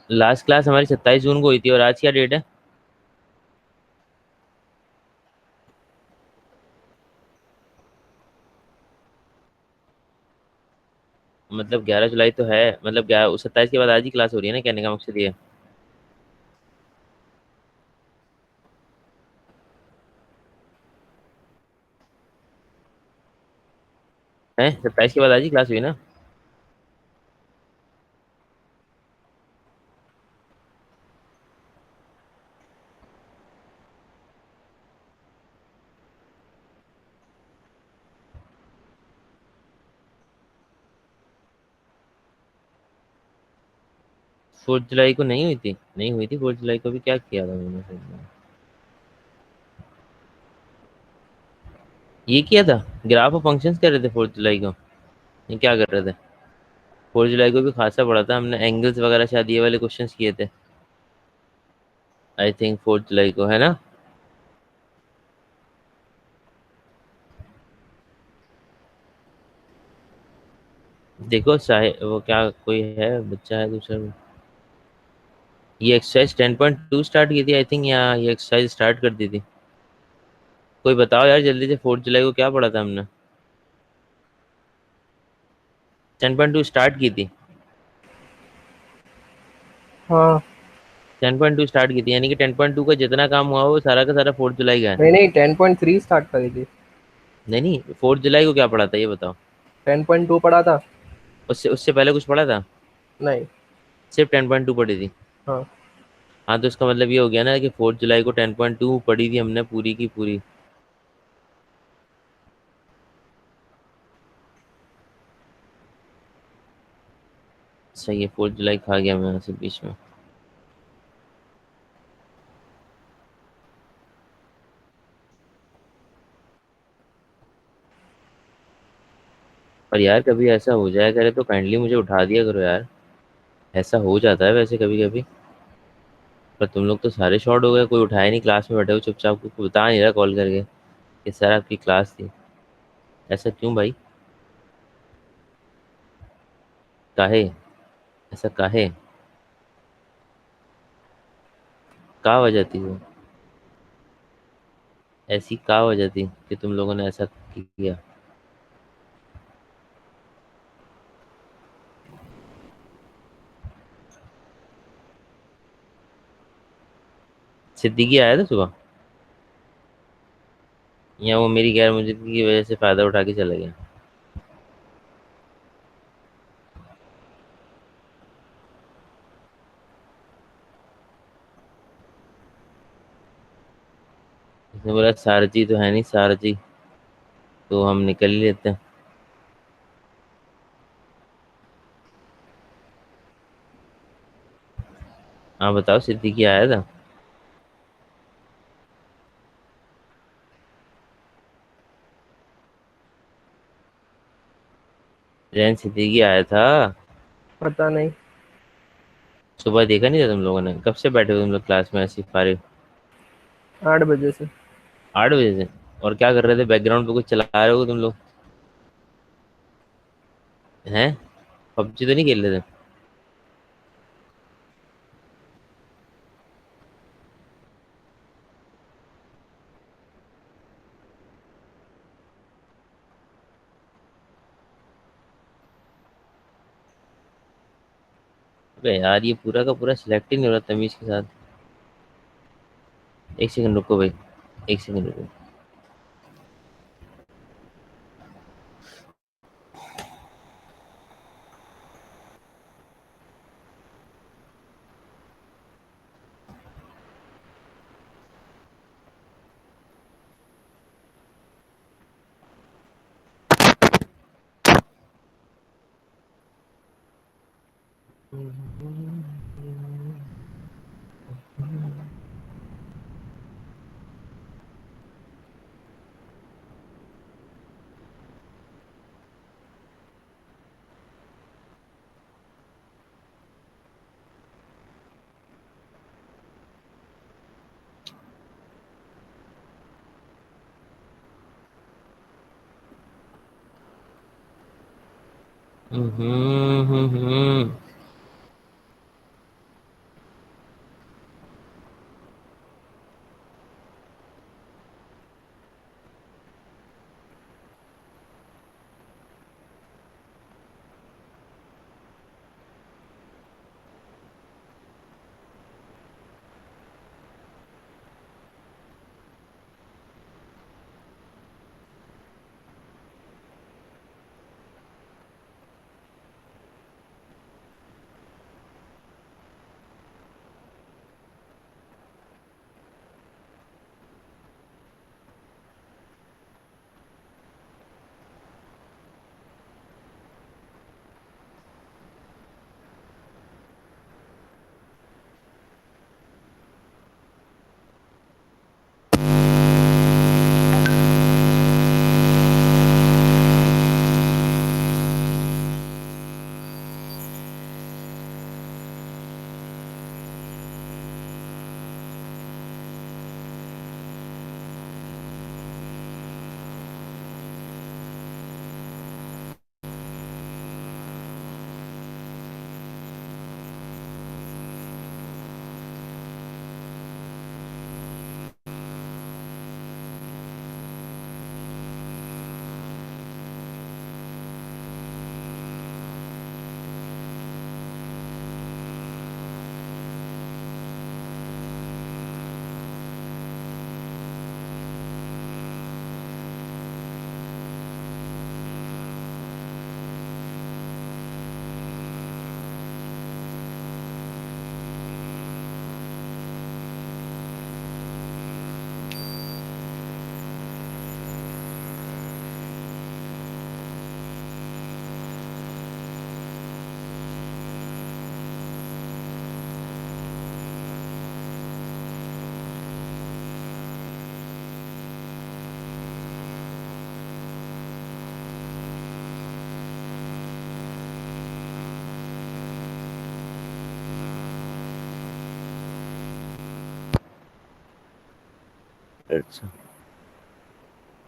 Last class हमारी 27 जून को हुई थी, और आज क्या डेट है? मतलब 11 जुलाई तो है, मतलब 27 के बाद आज ही क्लास हो रही है ना, कहने का मकसद ये है। 27 के बाद आज ही क्लास हुई ना? 4 जुलाई को नहीं हुई थी, नहीं हुई थी 4 जुलाई को भी, क्या किया था मैंने फिर? ये किया था, ग्राफ ऑफ फंक्शंस कर रहे थे 4 जुलाई को। ये क्या कर रहे थे? 4 जुलाई को भी खासा पढ़ा था हमने, एंगल्स वगैरह शायद ये वाले क्वेश्चंस किए थे, आई थिंक 4 जुलाई को, है ना? देखो चाहे वो क्या, कोई है बच्चा है दूसरा? ये एक्सरसाइज 10.2 स्टार्ट की थी आई थिंक, या ये एक्सरसाइज स्टार्ट कर दी थी? कोई बताओ यार जल्दी से, 4 जुलाई को क्या पढ़ा था हमने? 10.2 स्टार्ट की थी। हाँ। 10.2 स्टार्ट की थी, यानी कि 10.2 का जितना काम हुआ वो सारा का सारा 4 जुलाई का है। नहीं नहीं, 10.3 स्टार्ट करी थी। नहीं नहीं, 4 जुलाई को क्या पढ़ा था ये बताओ? 10.2 पढ़ा था। उससे उससे पहले कुछ पढ़ा था? नहीं। सिर्फ 10.2 पढ़ी थी? हाँ। हाँ, तो इसका मतलब ये हो गया ना कि 4 जुलाई को 10.2 पढ़ी थी हमने पूरी की पूरी। सही है, 4 जुलाई खा गया मैं यहाँ से बीच में। पर यार कभी ऐसा हो जाया करे तो काइंडली मुझे उठा दिया करो यार। ऐसा हो जाता है वैसे कभी कभी। पर तुम लोग तो सारे शॉर्ट हो गए, कोई उठाया नहीं, क्लास में बैठे हो चुपचाप, कोई बता नहीं रहा कॉल करके कि सर आपकी क्लास थी। ऐसा क्यों भाई? काहे? ऐसा काहे? का वजह थी वो? ऐसी का वजह थी कि तुम लोगों ने ऐसा किया? सिद्दीकी आया था सुबह, या वो मेरी गैर मौजूदगी की वजह से फायदा उठा के चला गया? उसने बोला सारजी तो है नहीं, सारजी तो हम निकल ही लेते हैं। हाँ बताओ, सिद्दीकी आया था? जैन सिद्दीकी आया था? पता नहीं। सुबह देखा नहीं था तुम लोगों ने? कब से बैठे हो तुम लोग क्लास में ऐसी फारिग? 8 बजे से। 8 बजे से? और क्या कर रहे थे, बैकग्राउंड पे कुछ चला रहे हो तुम लोग? हैं? पबजी तो नहीं खेल रहे थे? अबे यार ये पूरा का पूरा सिलेक्ट ही नहीं हो रहा तमीज के साथ। एक सेकंड रुको भाई। एक सेकंड रुको। अच्छा,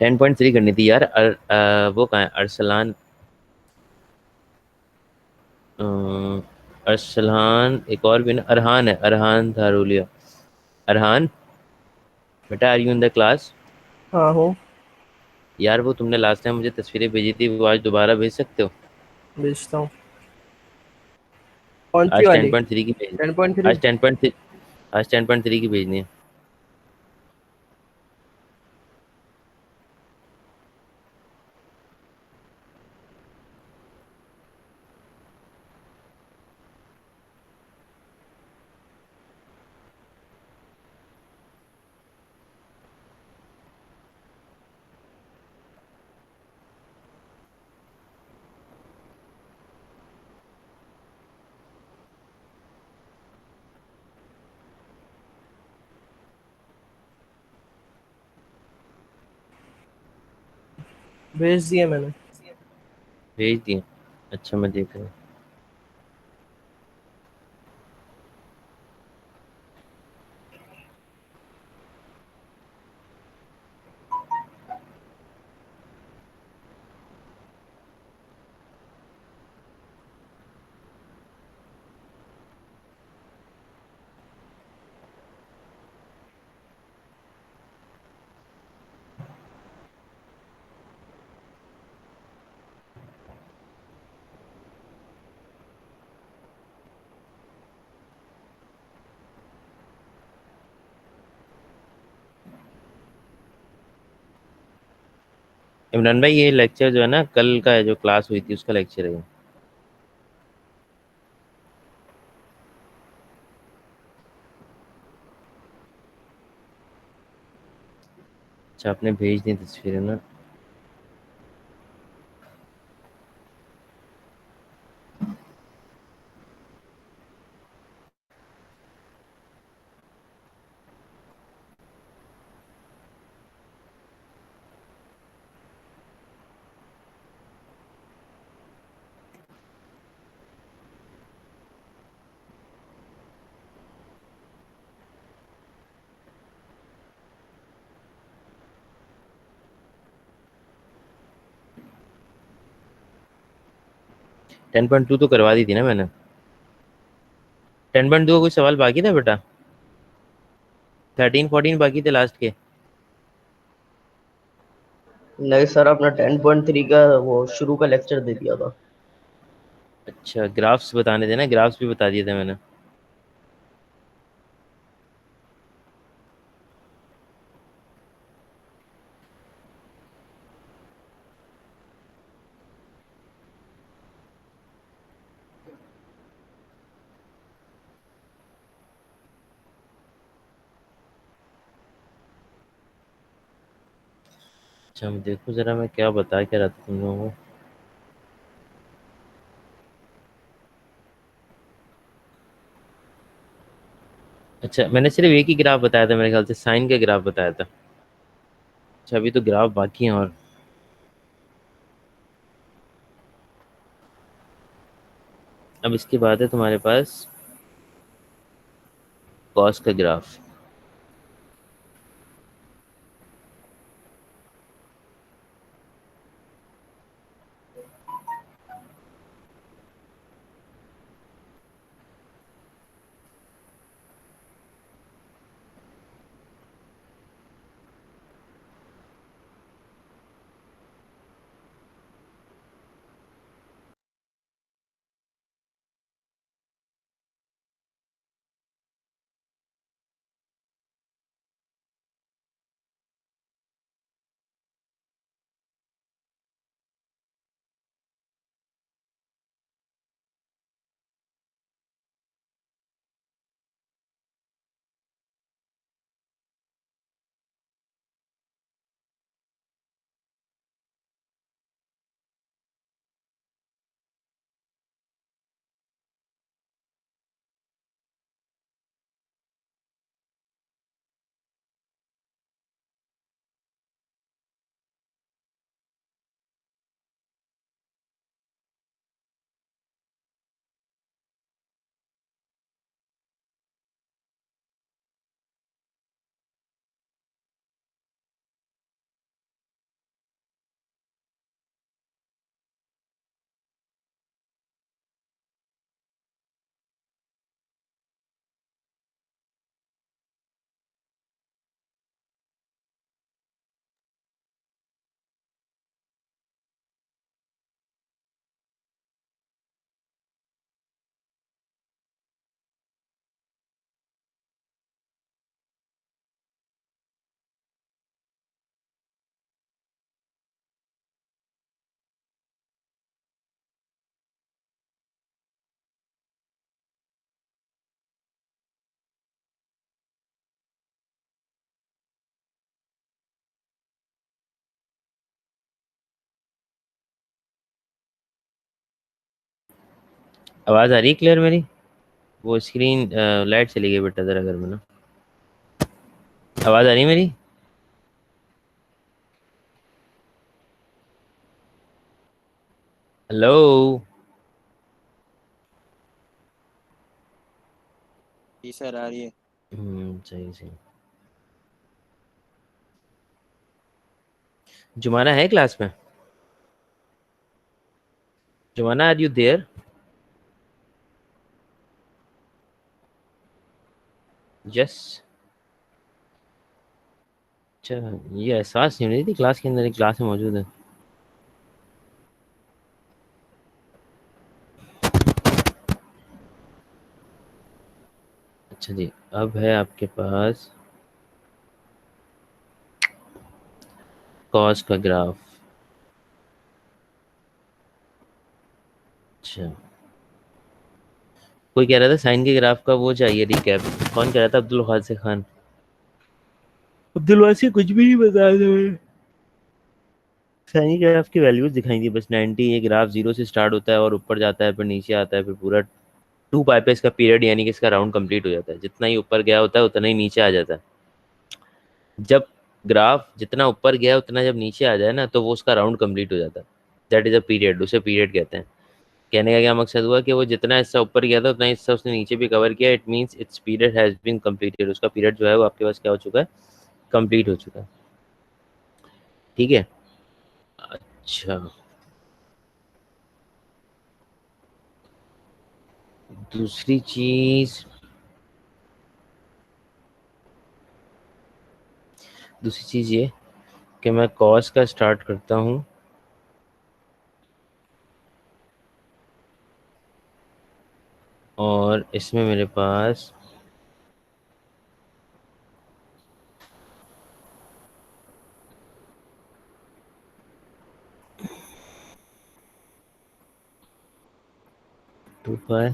10.3 करनी थी यार। वो कहाँ है अरसलान? अ, अरसलान एक और भी ना, अरहान है, अरहान धारूलिया। अरहान, बेटा are you in the class? हाँ हूँ। यार वो तुमने लास्ट टाइम मुझे तस्वीरें भेजी थी, वो आज दोबारा भेज सकते हो? भेजता हूँ। कौन सी आज टेन वाली? पॉइंट थ्री की भेज। 10.3। आज 10.3, आज 10.3 की भेजनी है। भेज दिए मैंने। भेज दिए? अच्छा, मैं देख रहा हूँ। इमरान भाई, ये लेक्चर जो है ना, कल का है, जो क्लास हुई थी उसका लेक्चर है ये। अच्छा, आपने भेज दी तस्वीरें ना। 10.2 तो करवा दी थी ना मैंने। 10.2 का कोई सवाल बाकी था बेटा? 13 14 बाकी थे लास्ट के। नहीं सर, आपने 10.3 का वो शुरू का लेक्चर दे दिया था। अच्छा, ग्राफ्स बताने थे ना, ग्राफ्स भी बता दिए थे मैंने। अच्छा, मैं देखो जरा मैं क्या बता क्या रहा था तुम लोगों को। अच्छा, मैंने सिर्फ एक ही ग्राफ बताया था मेरे ख्याल से, साइन का ग्राफ बताया था। अच्छा, अभी तो ग्राफ बाकी हैं। और अब इसके बाद है तुम्हारे पास कॉस का ग्राफ। आवाज़ आ रही है क्लियर मेरी? वो स्क्रीन लाइट चली गई बेटा जरा घर में ना। आवाज़ आ रही है मेरी? हेलो। जी सर, आ रही है। सही सही। जुमाना है क्लास में? Jumana, are you there? Yes. अच्छा, ये एहसास नहीं हो रही थी क्लास के अंदर एक क्लास में मौजूद है। अच्छा जी, अब है आपके पास कॉस का ग्राफ। अच्छा, कोई कह रहा था साइन के ग्राफ का वो चाहिए रिकैप। कौन कह रहा था? अब्दुल वासी खान। अब्दुल वासी कुछ भी नहीं बता रहे। साइन के ग्राफ की वैल्यूज दिखाई थी बस। 90, ये ग्राफ जीरो से स्टार्ट होता है और ऊपर जाता है, फिर नीचे आता है, फिर पूरा टू पाई पे इसका पीरियड, यानी कि इसका राउंड कंप्लीट हो जाता है। जितना ही ऊपर गया होता है उतना ही नीचे आ जाता है। जब ग्राफ जितना ऊपर गया उतना जब नीचे आ जाए ना, तो वो उसका राउंड कंप्लीट हो जाता है। दैट इज अ पीरियड, उसे पीरियड कहते हैं। कहने का क्या मकसद हुआ कि वो जितना हिस्सा ऊपर गया था उतना हिस्सा उसने नीचे भी कवर किया। It means it's period has been completed. उसका पीरियड जो है वो आपके पास क्या हो चुका है? कंप्लीट हो चुका है। ठीक है। अच्छा, दूसरी चीज, ये कि मैं कॉस का स्टार्ट करता हूँ और इसमें मेरे पास 2 पाई।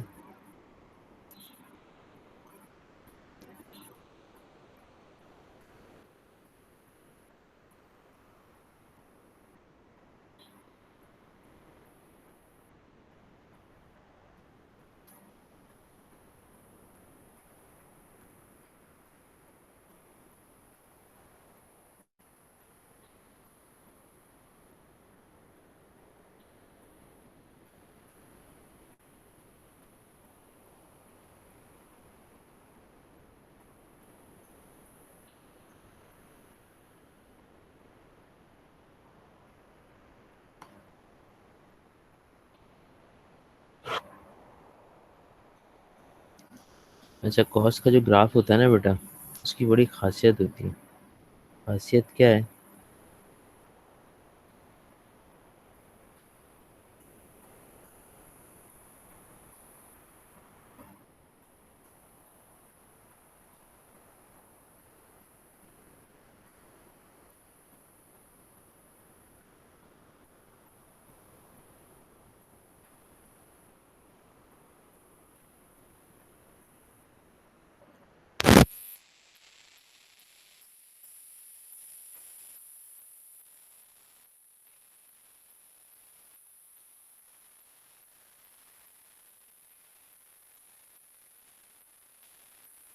अच्छा, कॉस का जो ग्राफ होता है ना बेटा, उसकी बड़ी खासियत होती है। खासियत क्या है?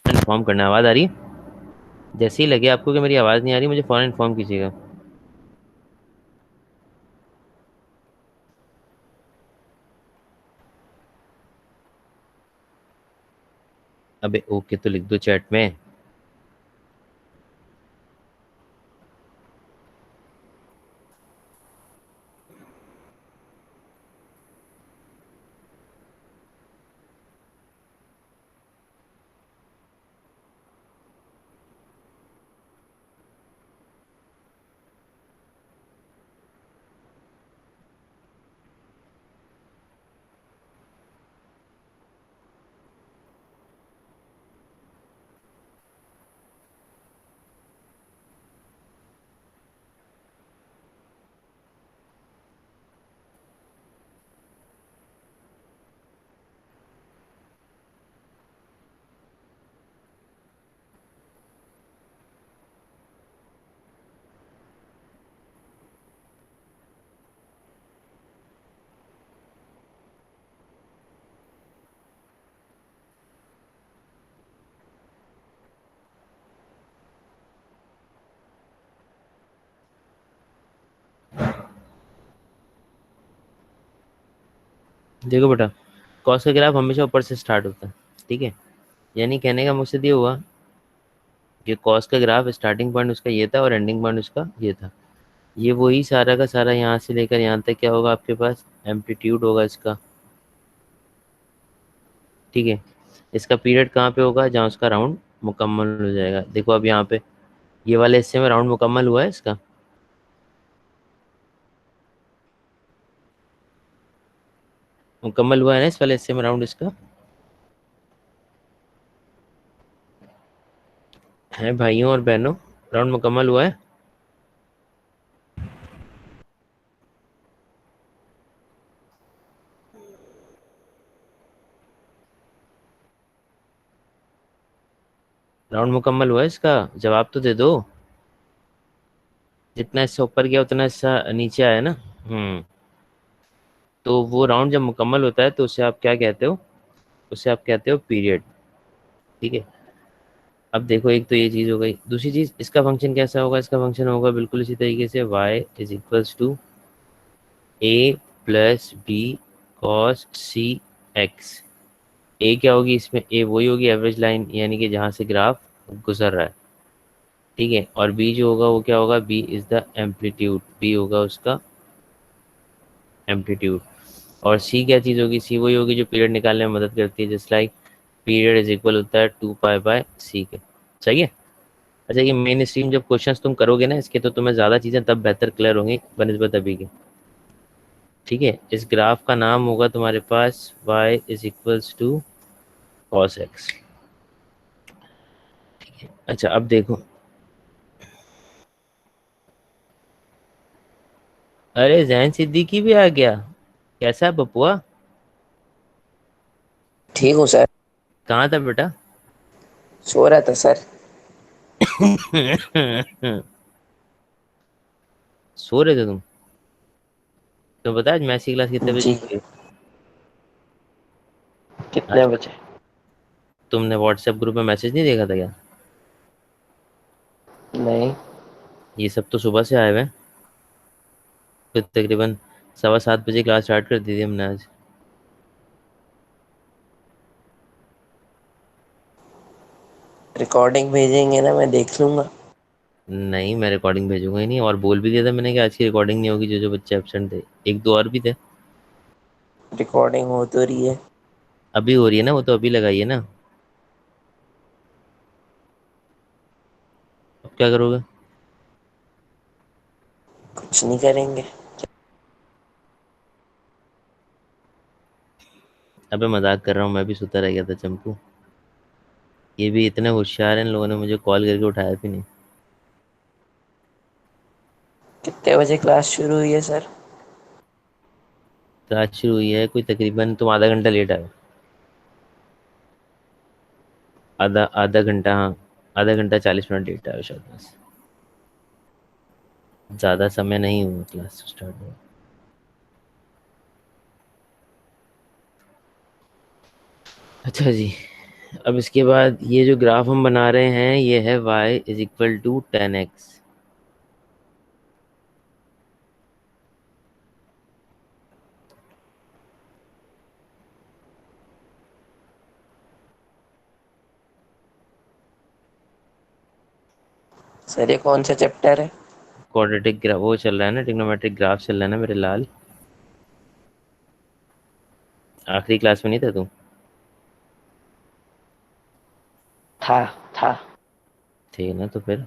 इन्फॉर्म करना। आवाज़ आ रही है? जैसे ही लगे आपको कि मेरी आवाज़ नहीं आ रही, मुझे फ़ौरन इन्फॉर्म कीजिएगा। अबे ओके तो लिख दो चैट में। देखो बेटा, कॉस का ग्राफ हमेशा ऊपर से स्टार्ट होता है। ठीक है, यानी कहने का मकसद ये हुआ कि कॉस का ग्राफ स्टार्टिंग पॉइंट उसका ये था और एंडिंग पॉइंट उसका ये था। ये वही सारा का सारा यहाँ से लेकर यहाँ तक क्या होगा आपके पास? एम्पलीट्यूड होगा इसका। ठीक है, इसका पीरियड कहाँ पे होगा? जहाँ उसका राउंड मुकम्मल हो जाएगा। देखो अब यहाँ पे ये वाले हिस्से में राउंड मुकम्मल हुआ है इसका। मुकम्मल हुआ है ना इस वाले हिस्से में राउंड इसका? है भाइयों और बहनों, राउंड मुकम्मल हुआ है। राउंड मुकम्मल हुआ है इसका, जवाब तो दे दो। जितना इससे ऊपर गया उतना इससे नीचे आया ना। हम्म। तो वो राउंड जब मुकम्मल होता है तो उसे आप क्या कहते हो? उसे आप कहते हो पीरियड। ठीक है। अब देखो, एक तो ये चीज़ हो गई, दूसरी चीज़ इसका फंक्शन कैसा होगा? इसका फंक्शन होगा बिल्कुल इसी तरीके से, y is equals to a plus b cos c x. A क्या होगी इसमें? ए वही होगी एवरेज लाइन, यानी कि जहाँ से ग्राफ गुजर रहा है। ठीक है। और बी जो होगा वो क्या होगा? B is the amplitude, B होगा उसका एम्पलीट्यूड। और सी क्या चीज़ होगी? सी वही होगी जो पीरियड निकालने में मदद करती है, just like period is equal होता है 2 पाई बाय सी के। सही है। अच्छा, ये मेन स्ट्रीम जब क्वेश्चंस तुम करोगे ना इसके, तो तुम्हें ज़्यादा चीज़ें तब बेहतर क्लियर होंगी बनस्बत अभी के। ठीक है। इस ग्राफ का नाम होगा तुम्हारे पास y is equals to cos x. अच्छा, अब देखो। अरे जैन सिद्दीकी भी आ गया। कैसा है पपुआ? ठीक हूँ सर। कहाँ था बेटा? सो रहा था सर। सो रहे थे तुम? तो बता, आज मैथ्स की क्लास कितने बजे जी। शुरू हुई? कितने आज बजे? तुमने व्हाट्सएप ग्रुप में मैसेज नहीं देखा था क्या? नहीं। ये सब तो सुबह से आए हुए हैं। फिर तकरीबन 7:15 क्लास स्टार्ट कर दी थी हमने आज। रिकॉर्डिंग भेजेंगे ना, मैं देख लूंगा। नहीं, मैं रिकॉर्डिंग भेजूंगा ही नहीं, और बोल भी दिया था मैंने कि आज की रिकॉर्डिंग नहीं होगी, जो जो बच्चे एबसेंट थे। एक दो और भी थे। रिकॉर्डिंग हो तो रही है। अभी हो रही है ना, वो तो अभी लगाई है ना। अब क्या करोगे? कुछ नहीं करेंगे। अबे मजाक कर रहा हूँ, मैं भी सुता रह गया था चंपू। ये भी इतने होशियार हैं, इन लोगों ने मुझे कॉल करके उठाया भी नहीं। कितने बजे क्लास शुरू हुई है सर? क्लास शुरू हुई है कोई तकरीबन, तुम आधा घंटा लेट आए हो। आधा आधा घंटा, हाँ। आधा घंटा 40 मिनट लेट आए हो शायद, बस। ज़्यादा समय नहीं हुआ क्लास स्टार्ट हुआ। अच्छा जी। अब इसके बाद ये जो ग्राफ हम बना रहे हैं, ये है y is equal to 10x। Sir ये कौन सा चैप्टर है? क्वाड्रेटिक ग्राफ वो चल रहा है ना, ट्रिग्नोमेट्रिक ग्राफ चल रहा है ना मेरे लाल। आखिरी क्लास में नहीं था तू? था। था। ठीक है ना, तो फिर।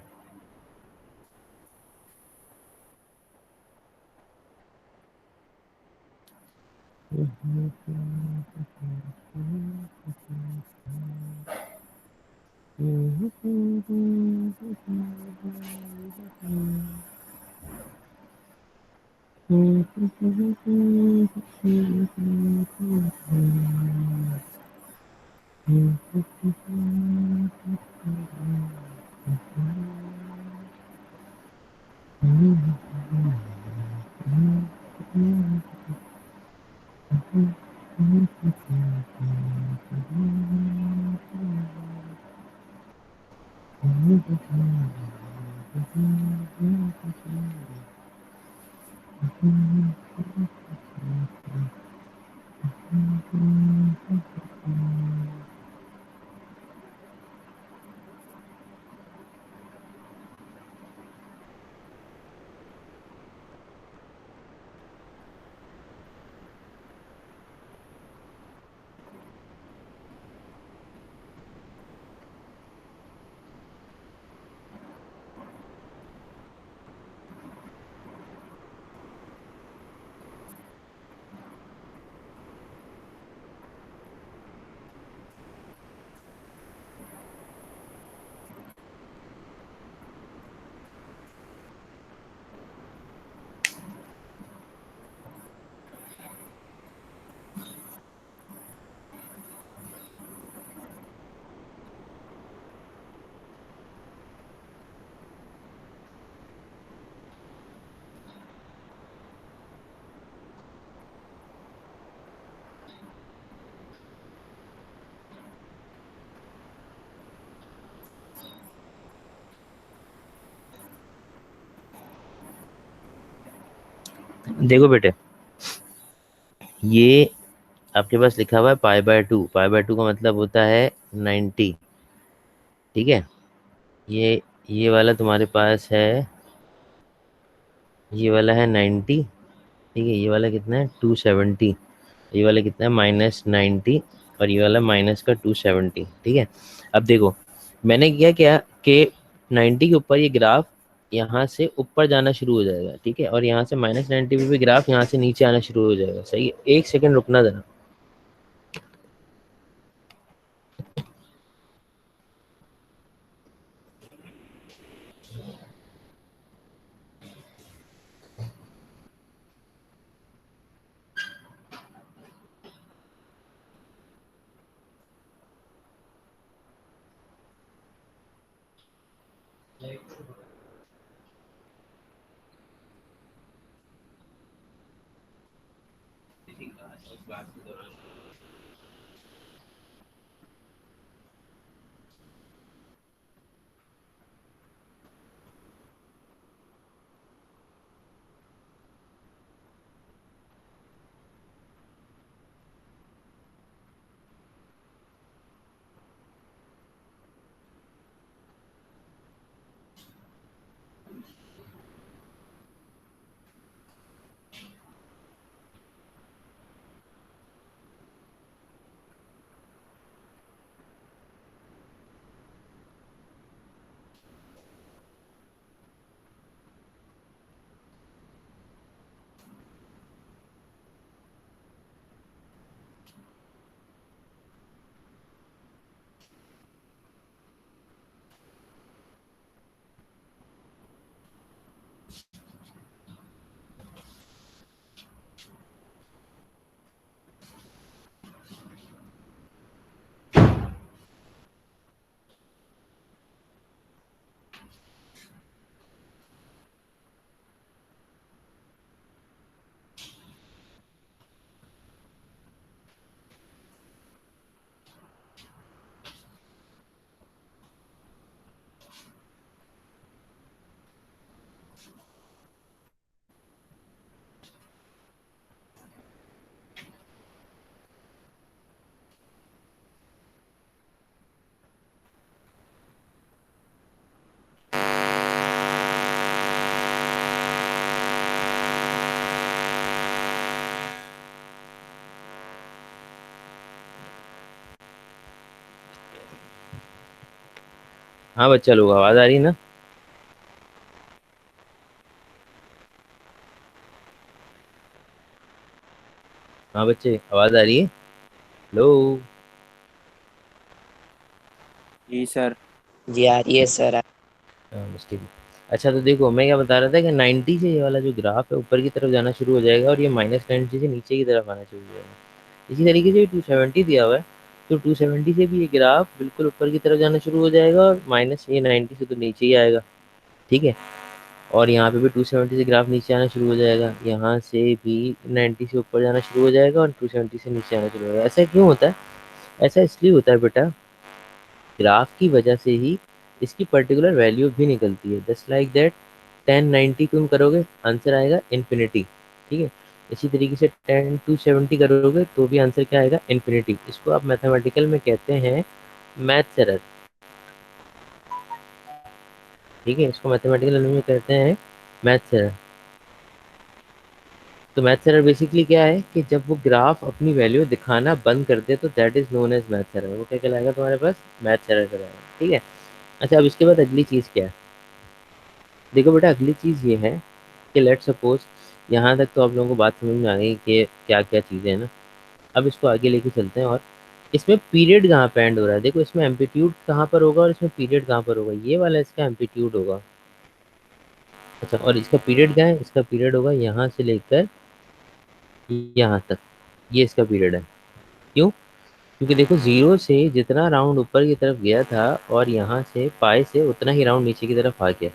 देखो बेटे, ये आपके पास लिखा हुआ है पाई बाय टू का मतलब होता है 90। ठीक है, ये वाला तुम्हारे पास है, ये वाला है 90। ठीक है, ये वाला कितना है 270, ये वाला कितना है -90, और ये वाला माइनस का 270। ठीक है, अब देखो मैंने किया क्या कि 90 के ऊपर ये ग्राफ यहाँ से ऊपर जाना शुरू हो जाएगा। ठीक है, और यहाँ से -90 पे भी ग्राफ यहाँ से नीचे आना शुरू हो जाएगा। सही है, एक सेकंड रुकना जरा। हाँ बच्चा लोग, आवाज़ आ रही है ना? हाँ बच्चे, आवाज़ आ रही है? हेलो। जी सर। जी आ रही है सर। हाँ बस ठीक है। अच्छा तो देखो, मैं क्या बता रहा था कि 90 से ये वाला जो ग्राफ है ऊपर की तरफ जाना शुरू हो जाएगा, और ये -90 से नीचे की तरफ आना शुरू हो जाएगा। इसी तरीके से 270 दिया हुआ है, तो 270 से भी ये ग्राफ बिल्कुल ऊपर की तरफ जाना शुरू हो जाएगा, और माइनस ये 90 से तो नीचे ही आएगा। ठीक है, और यहाँ पे भी 270 से ग्राफ नीचे आना शुरू हो जाएगा, यहाँ से भी 90 से ऊपर जाना शुरू हो जाएगा, और 270 से नीचे आना शुरू हो जाएगा। ऐसा क्यों होता है? ऐसा इसलिए होता है बेटा, ग्राफ की वजह से ही इसकी पर्टिकुलर वैल्यू भी निकलती है। जस्ट लाइक दैट, 1090 तुम करोगे, आंसर आएगा इन्फिनिटी। ठीक है, इसी तरीके से 10 270 करोगे तो भी आंसर क्या आएगा? इन्फिनिटी। इसको आप मैथमेटिकल में कहते हैं मैथ्स एरर। ठीक है, इसको मैथमेटिकल लैंग्वेज में कहते हैं मैथ्स एरर। तो मैथ्स एरर बेसिकली क्या है कि जब वो ग्राफ अपनी वैल्यू दिखाना बंद कर दे, तो that is known as maths error. वो क्या कहलाएगा तुम्हारे पास? मैथ्स एरर कहलाएगा। ठीक है, अच्छा अब इसके बाद अगली चीज़ क्या है? देखो बेटा, अगली चीज़ ये है कि लेट सपोज, यहाँ तक तो आप लोगों को बात समझ में आ गई कि क्या क्या चीज़ें हैं ना। अब इसको आगे लेके चलते हैं, और इसमें पीरियड कहाँ पे एंड हो रहा है? देखो, इसमें एम्पलीट्यूड कहाँ पर होगा और इसमें पीरियड कहाँ पर होगा? ये वाला इसका एम्पलीट्यूड होगा। अच्छा, और इसका पीरियड क्या है? इसका पीरियड होगा यहाँ से लेकर यहाँ तक, ये इसका पीरियड है। क्यों? क्योंकि देखो, जीरो से जितना राउंड ऊपर की तरफ गया था, और यहाँ से पाई से उतना ही राउंड नीचे की तरफ आ गया।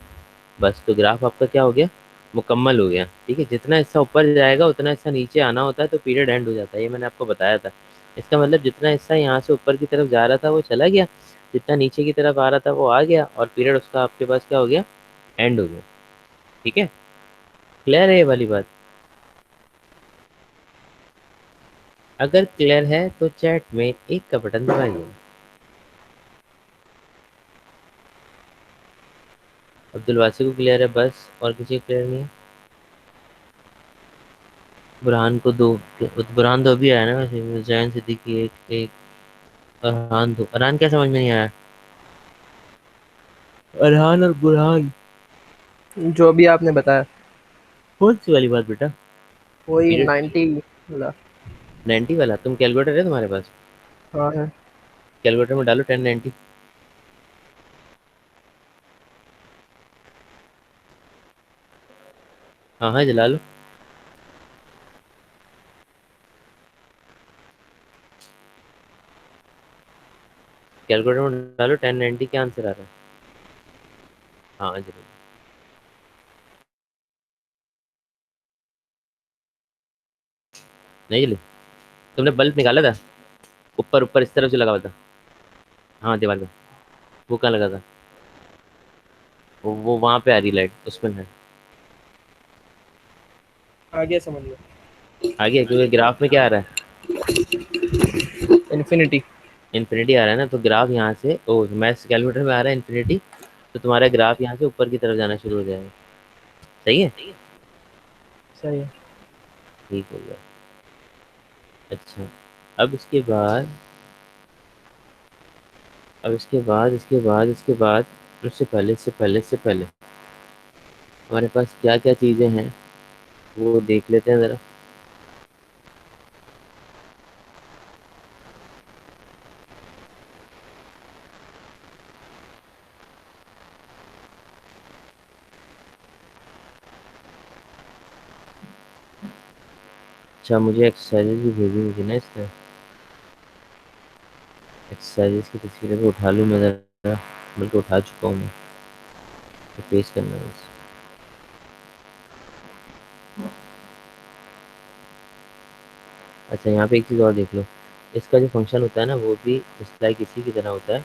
बस, तो ग्राफ आपका क्या हो गया? मुकम्मल हो गया। ठीक है, जितना हिस्सा ऊपर जाएगा उतना हिस्सा नीचे आना होता है, तो पीरियड एंड हो जाता है। ये मैंने आपको बताया था। इसका मतलब जितना हिस्सा यहाँ से ऊपर की तरफ जा रहा था वो चला गया, जितना नीचे की तरफ आ रहा था वो आ गया, और पीरियड उसका आपके पास क्या हो गया? एंड हो गया। ठीक है, क्लियर है ये वाली बात? अगर क्लियर है तो चैट में एक का बटन दबाइए। अब्दुल वासी को क्लियर है बस, और किसी को क्लियर नहीं है। बुरहान को दो। बुरहान तो अभी आया ना वैसे। जैन सिद्दीकी एक एक। अरहान दो। अरहान क्या समझ में नहीं आया? अरहान और बुरहान। जो भी आपने बताया कौन सी वाली बात बेटा? वही पीरियड 90 वाला। 90 वाला? तुम कैलकुलेटर है तुम्हारे पास? हाँ है। कैलकुलेटर में डालो 1090। हाँ हाँ, जला लो। कैलकुलेटर में डालो 1090, क्या आंसर आ रहा है? हाँ जरूर। नहीं जली? तुमने बल्ब निकाला था? ऊपर ऊपर इस तरफ से लगा हुआ था। हाँ दीवार में। वो कहाँ लगा था? वो वहाँ पे आ रही लाइट, उसमें है। आ गया समझ में। आगे क्योंकि ग्राफ में क्या आ रहा है? इन्फिनिटी। इन्फिनिटी आ रहा है ना, तो ग्राफ यहाँ से, ओ मैथ्स कैलकुलेटर में आ रहा है इन्फिनिटी। तो तुम्हारा ग्राफ यहाँ से ऊपर की तरफ जाना शुरू हो जाएगा। सही है। सही है। ठीक हो गया। अच्छा, अब इसके बाद, अब इसके बाद उससे पहले हमारे पास क्या क्या चीज़ें हैं वो देख लेते हैं ज़रा। अच्छा, मुझे एक्सरसाइजेज भी भेजी होगी ना इसमें। एक्सरसाइजेज की तस्वीरें भी उठा लूँ मैं ज़रा, बल्कि उठा चुका हूँ मैं, तो पेश करना है बस। अच्छा, यहाँ पे एक चीज़ और देख लो। इसका जो फंक्शन होता है ना, वो भी इस लाइक इसी की तरह होता है।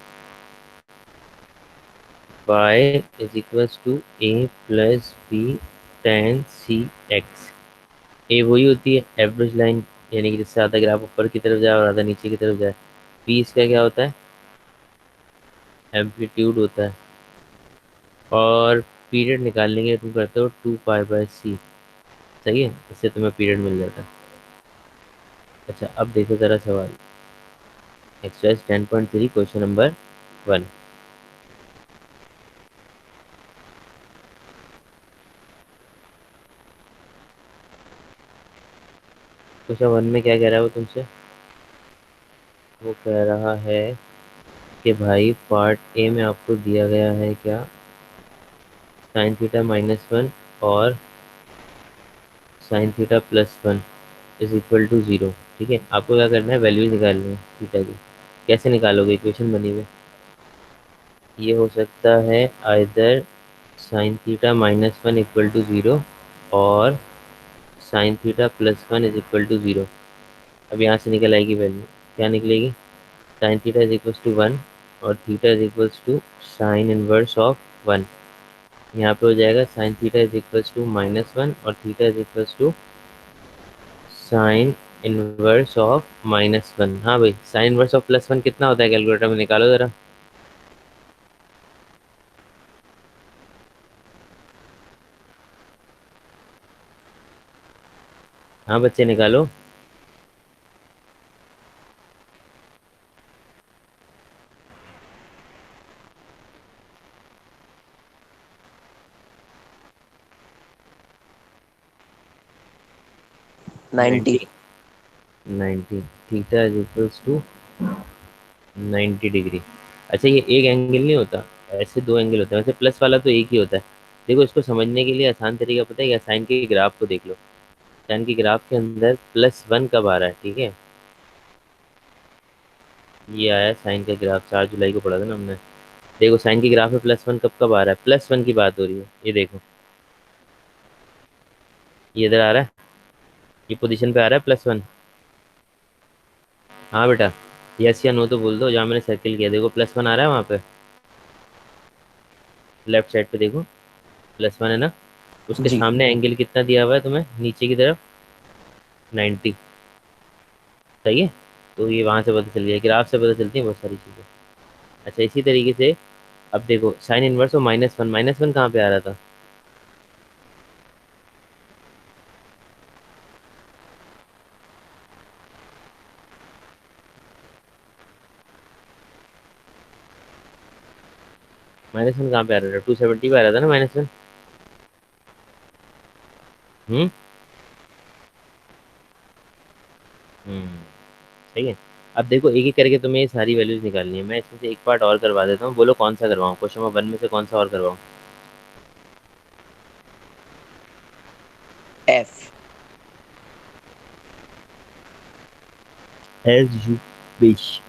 y is equals to a plus b tan c x. A वही होती है एवरेज लाइन, यानी कि जिससे आधा ग्राफ ऊपर की तरफ जाए और आधा नीचे की तरफ जाए। बी इसका क्या होता है? एम्पलीट्यूड होता है। और पीरियड निकालने के लिए तुम करते हो 2 पाई बाय सी। सही है, इससे तुम्हें पीरियड मिल जाता है। अच्छा, अब देखो ज़रा सवाल। Exercise 10.3 question number 1। क्वेश्चन 1 में क्या कह रहा है वो तुमसे? वो कह रहा है कि भाई पार्ट ए में आपको दिया गया है क्या, साइन थीटा -1 और sine theta +1 is equal to 0। ठीक है, आपको क्या करना है, वैल्यूज निकालनी है थीटा की। कैसे निकालोगे? इक्वेशन बनी हुई। ये हो सकता है either sine theta -1 equal to 0 और sine theta +1 is equal to 0। अब यहाँ से निकल आएगी वैल्यू। क्या निकलेगी? Sine theta is equals to 1 और theta is equals to sine inverse of 1। यहाँ पे हो जाएगा sine theta is equals to -1 और theta is equals to sine inverse of -1। हाँ भाई, साइन इनवर्स ऑफ +1 कितना होता है? कैलकुलेटर में निकालो ज़रा। हाँ बच्चे निकालो। Ninety. 90। 90। Theta is equals to 90 degree. अच्छा, ये एक एंगल नहीं होता, ऐसे दो एंगल होते हैं। वैसे प्लस वाला तो एक ही होता है। देखो, इसको समझने के लिए आसान तरीका पता है क्या? साइन के ग्राफ को देख लो। साइन के ग्राफ के अंदर +1 कब आ रहा है? ठीक है, ये आया साइन का ग्राफ, 4 जुलाई को पढ़ा था ना हमने। देखो, साइन के ग्राफ में +1 कब कब आ रहा है? +1 की बात हो रही है, ये देखो। ये इधर आ रहा है, ये पोजीशन पे आ रहा है +1। हाँ बेटा, यस या नो तो बोल दो। जहाँ मैंने सर्किल किया देखो, +1 आ रहा है वहाँ पे। लेफ्ट साइड पे देखो, +1 है ना। उसके जी। सामने एंगल कितना दिया हुआ है तुम्हें नीचे की तरफ? 90। सही है। तो ये वहाँ से पता चल गया, ग्राफ से पता चलती है बहुत सारी चीज़ें। अच्छा इसी तरीके से अब देखो साइन इनवर्स और -1, -1 कहाँ पे आ रहा था? -1 कहाँ पे आ रहा था? 270 पे आ रहा था ना -1। हम्म। हम्म। सही है। अब देखो एक एक करके तुम्हें ये सारी वैल्यूज निकालनी है। मैं इसमें से एक पार्ट और करवा देता हूँ, बोलो कौन सा करवाऊँ? क्वेश्चन नंबर 1 में से कौन सा और करवाऊँ? F. As you wish.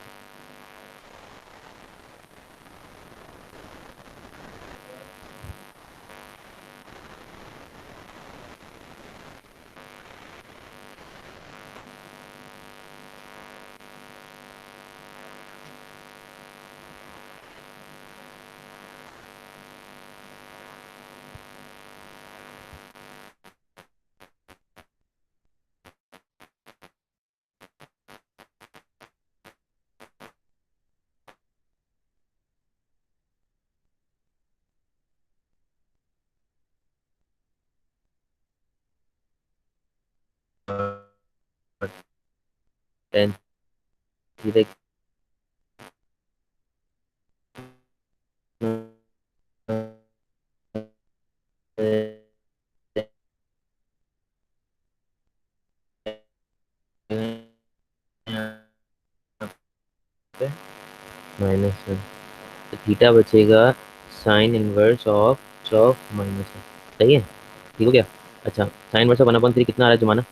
Tan सीधे -1, तो थीटा बचेगा साइन इनवर्स ऑफ -1। सही है। ठीक हो गया। अच्छा साइन इनवर्स ऑफ 1/3 कितना आ रहा है जमाना?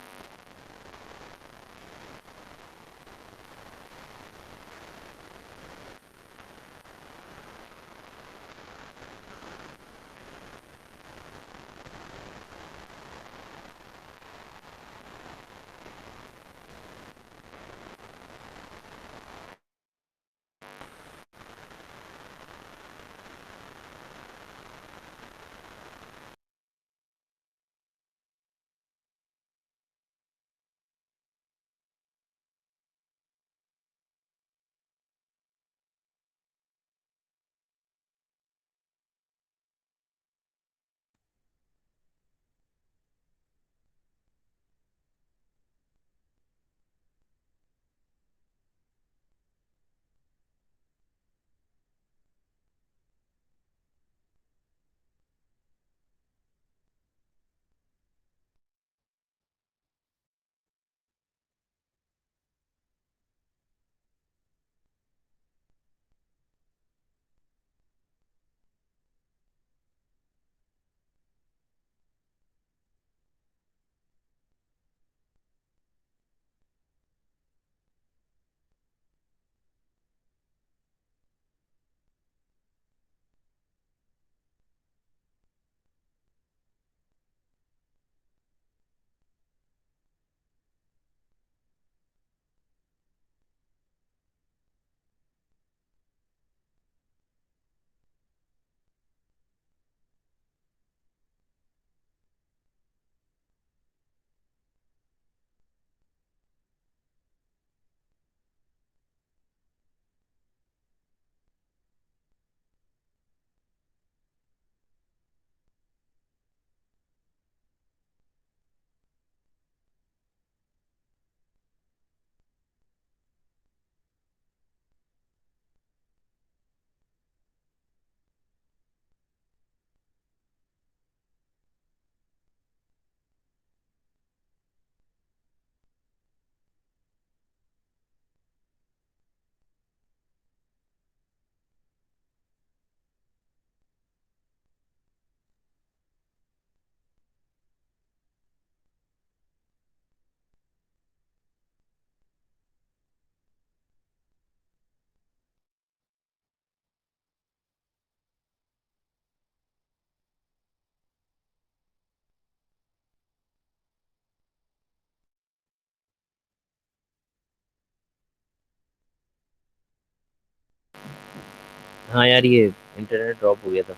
हाँ यार ये इंटरनेट ड्रॉप हो गया था।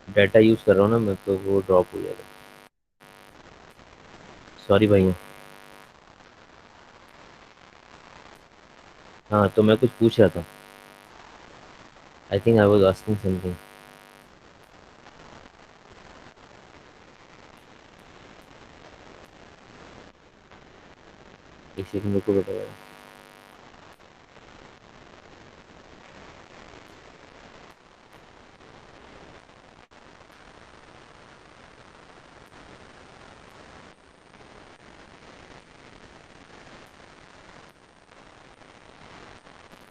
डाटा यूज़ कर रहा हूँ ना मैं, तो वो ड्रॉप हो गया था। सॉरी भाई। हाँ तो मैं कुछ पूछ रहा था। I think I was asking something. एक सेकंड रुको बेटा।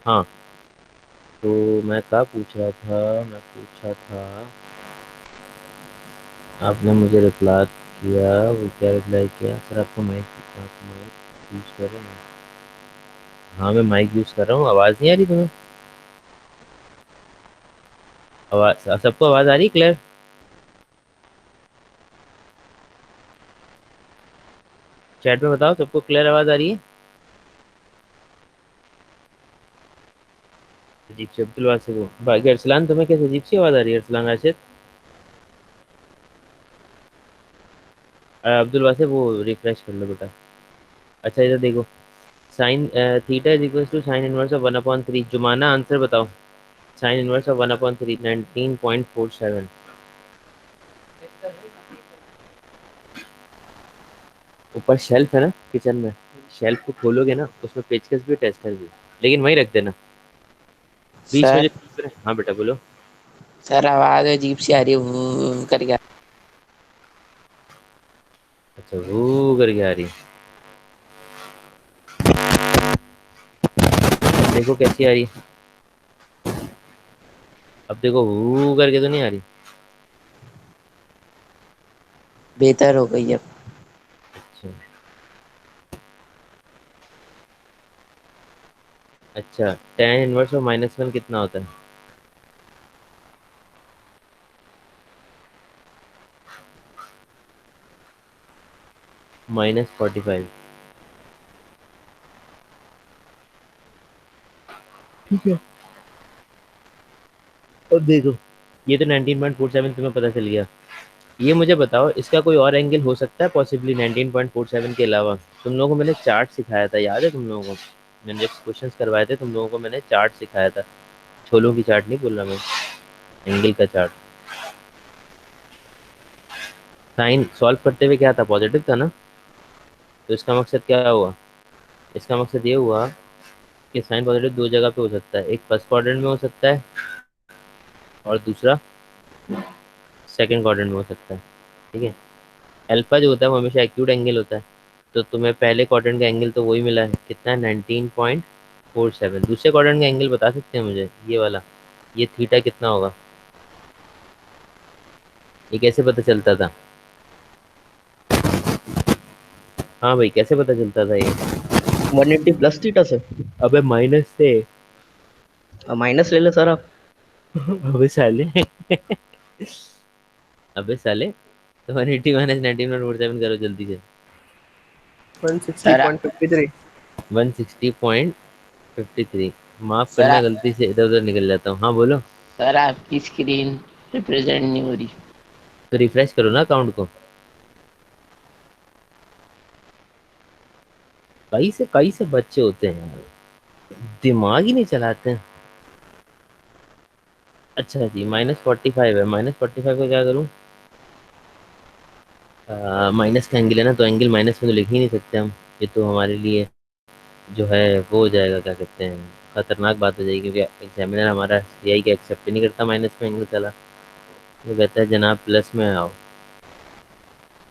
हाँ तो मैं क्या पूछ रहा था। मैं पूछा था, आपने मुझे रिप्लाई किया। वो क्या रिप्लाई किया सर? आपको माइक, आप माइक यूज़ कर रहे हैं? हाँ मैं माइक यूज़ कर रहा हूँ। आवाज़ नहीं आ रही तुम्हें? आवाज़ सबको आवाज़ आ रही क्लियर? चैट में बताओ सबको क्लियर आवाज़ आ रही है? अजीब से अब्दुल वासिफ को बाकी अरसलान, तुम्हें कैसे अजीब सी आवाज़ आ रही है अरसलान राशिद? अब्दुल वासिफ वो रिफ्रेश कर लो बेटा। अच्छा इधर देखो, sine theta is equal to sine inverse of 1/3। Jumana answer बताओ। Sine inverse of 1/3 19.47। ऊपर शेल्फ है ना किचन में, शेल्फ को खोलोगे ना उसमें पेचकस भी टेस्टर भी, लेकिन वहीं रख देना बीच में सर जो। हाँ बेटा बोलो। सर आवाज अजीब सी आ रही है वू करके। अच्छा वो करके आ रही है। अब देखो कैसी आ रही है। अब देखो वो करके तो नहीं आ रही। बेहतर हो गई अब। अच्छा। अच्छा tan इनवर्स ऑफ -1 कितना होता है? -45। ठीक है। अब देखो, ये तो 19.47 तुम्हें पता चल गया। ये मुझे बताओ इसका कोई और एंगल हो सकता है पॉसिबली 19.47 के अलावा? तुम लोगों को मैंने चार्ट सिखाया था, याद है तुम लोगों को? मैंने जब क्वेश्चंस करवाए थे तुम लोगों को मैंने चार्ट सिखाया था। छोलों की चार्ट नहीं बोल रहा मैं, एंगल का चार्ट। साइन सॉल्व करते हुए क्या था, पॉजिटिव था ना? तो इसका मकसद क्या हुआ? इसका मकसद ये हुआ कि साइन पॉजिटिव दो जगह पे हो सकता है, एक फर्स्ट क्वाड्रेंट में हो सकता है और दूसरा सेकंड क्वाड्रेंट में हो सकता है। ठीक है। अल्फा जो होता है वो हमेशा एक्यूट एंगल होता है। तो तुम्हें पहले क्वाड्रेंट का एंगल तो वही मिला है, कितना है? 19.47। दूसरे क्वाड्रेंट का एंगल बता सकते हैं मुझे, ये वाला, ये थीटा कितना होगा? ये कैसे पता चलता था? हाँ भाई कैसे पता चलता था ये? 180 प्लस थीटा से। अबे माइनस से। माइनस ले लो सर आप। अबे साले अबे साले, तो 180 माइनस 19.47 करो जल्दी से। सर 160.53। 160.53। माफ सर करना गलती से इधर उधर निकल जाता हूँ। हाँ बोलो। सर आपकी स्क्रीन रिप्रेजेंट नहीं हो रही। तो रिफ्रेश करो ना अकाउंट को। कई से बच्चे होते हैं यार, दिमाग ही नहीं चलाते हैं। अच्छा जी -45 है, -45 को क्या करूँ? माइनस का एंगल है ना, तो एंगल माइनस में तो लिख ही नहीं सकते हम। ये तो हमारे लिए जो है वो हो जाएगा, क्या कहते हैं, खतरनाक बात हो जाएगी, क्योंकि एग्जामिनर हमारा सीआई का एक्सेप्ट ही नहीं करता माइनस में एंगल चला। वो कहता है जनाब प्लस में आओ।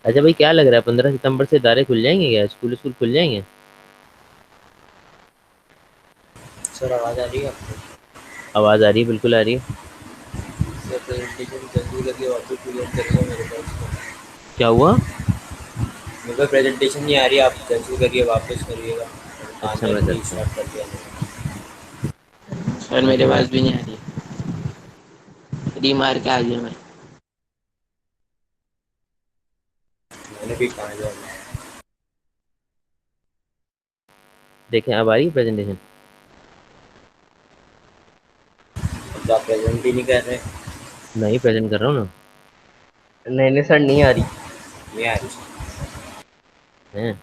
अच्छा भाई क्या लग रहा है, 15 सितंबर से इदारे खुल जाएंगे क्या? स्कूल स्कूल खुल जाएंगे? सर आवाज़ आ रही है आपको? आवाज़ आ रही है, बिल्कुल आ रही है। सर प्रेजेंटेशन जल्दी करके वापस क्लियर करिए मेरे पास। क्या हुआ? मेरे को प्रेजेंटेशन नहीं आ रही, आप जल्दी करके वापस करिएगा। अच्छा आना मैं नहीं करता हूँ। स्टार्ट कर दिया मैंने। सर मैं मेरे तुम्हें पास भी नहीं आ रही। री मार के आ गया मैं। मैंने भी कहा जाए, देखें अब आ रही है प्रेजेंटेशन? तो आप प्रेजेंट ही नहीं कर रहे। नहीं प्रेजेंट कर रहा हूँ ना। नहीं नहीं सर नहीं आ रही। नहीं आ रही है।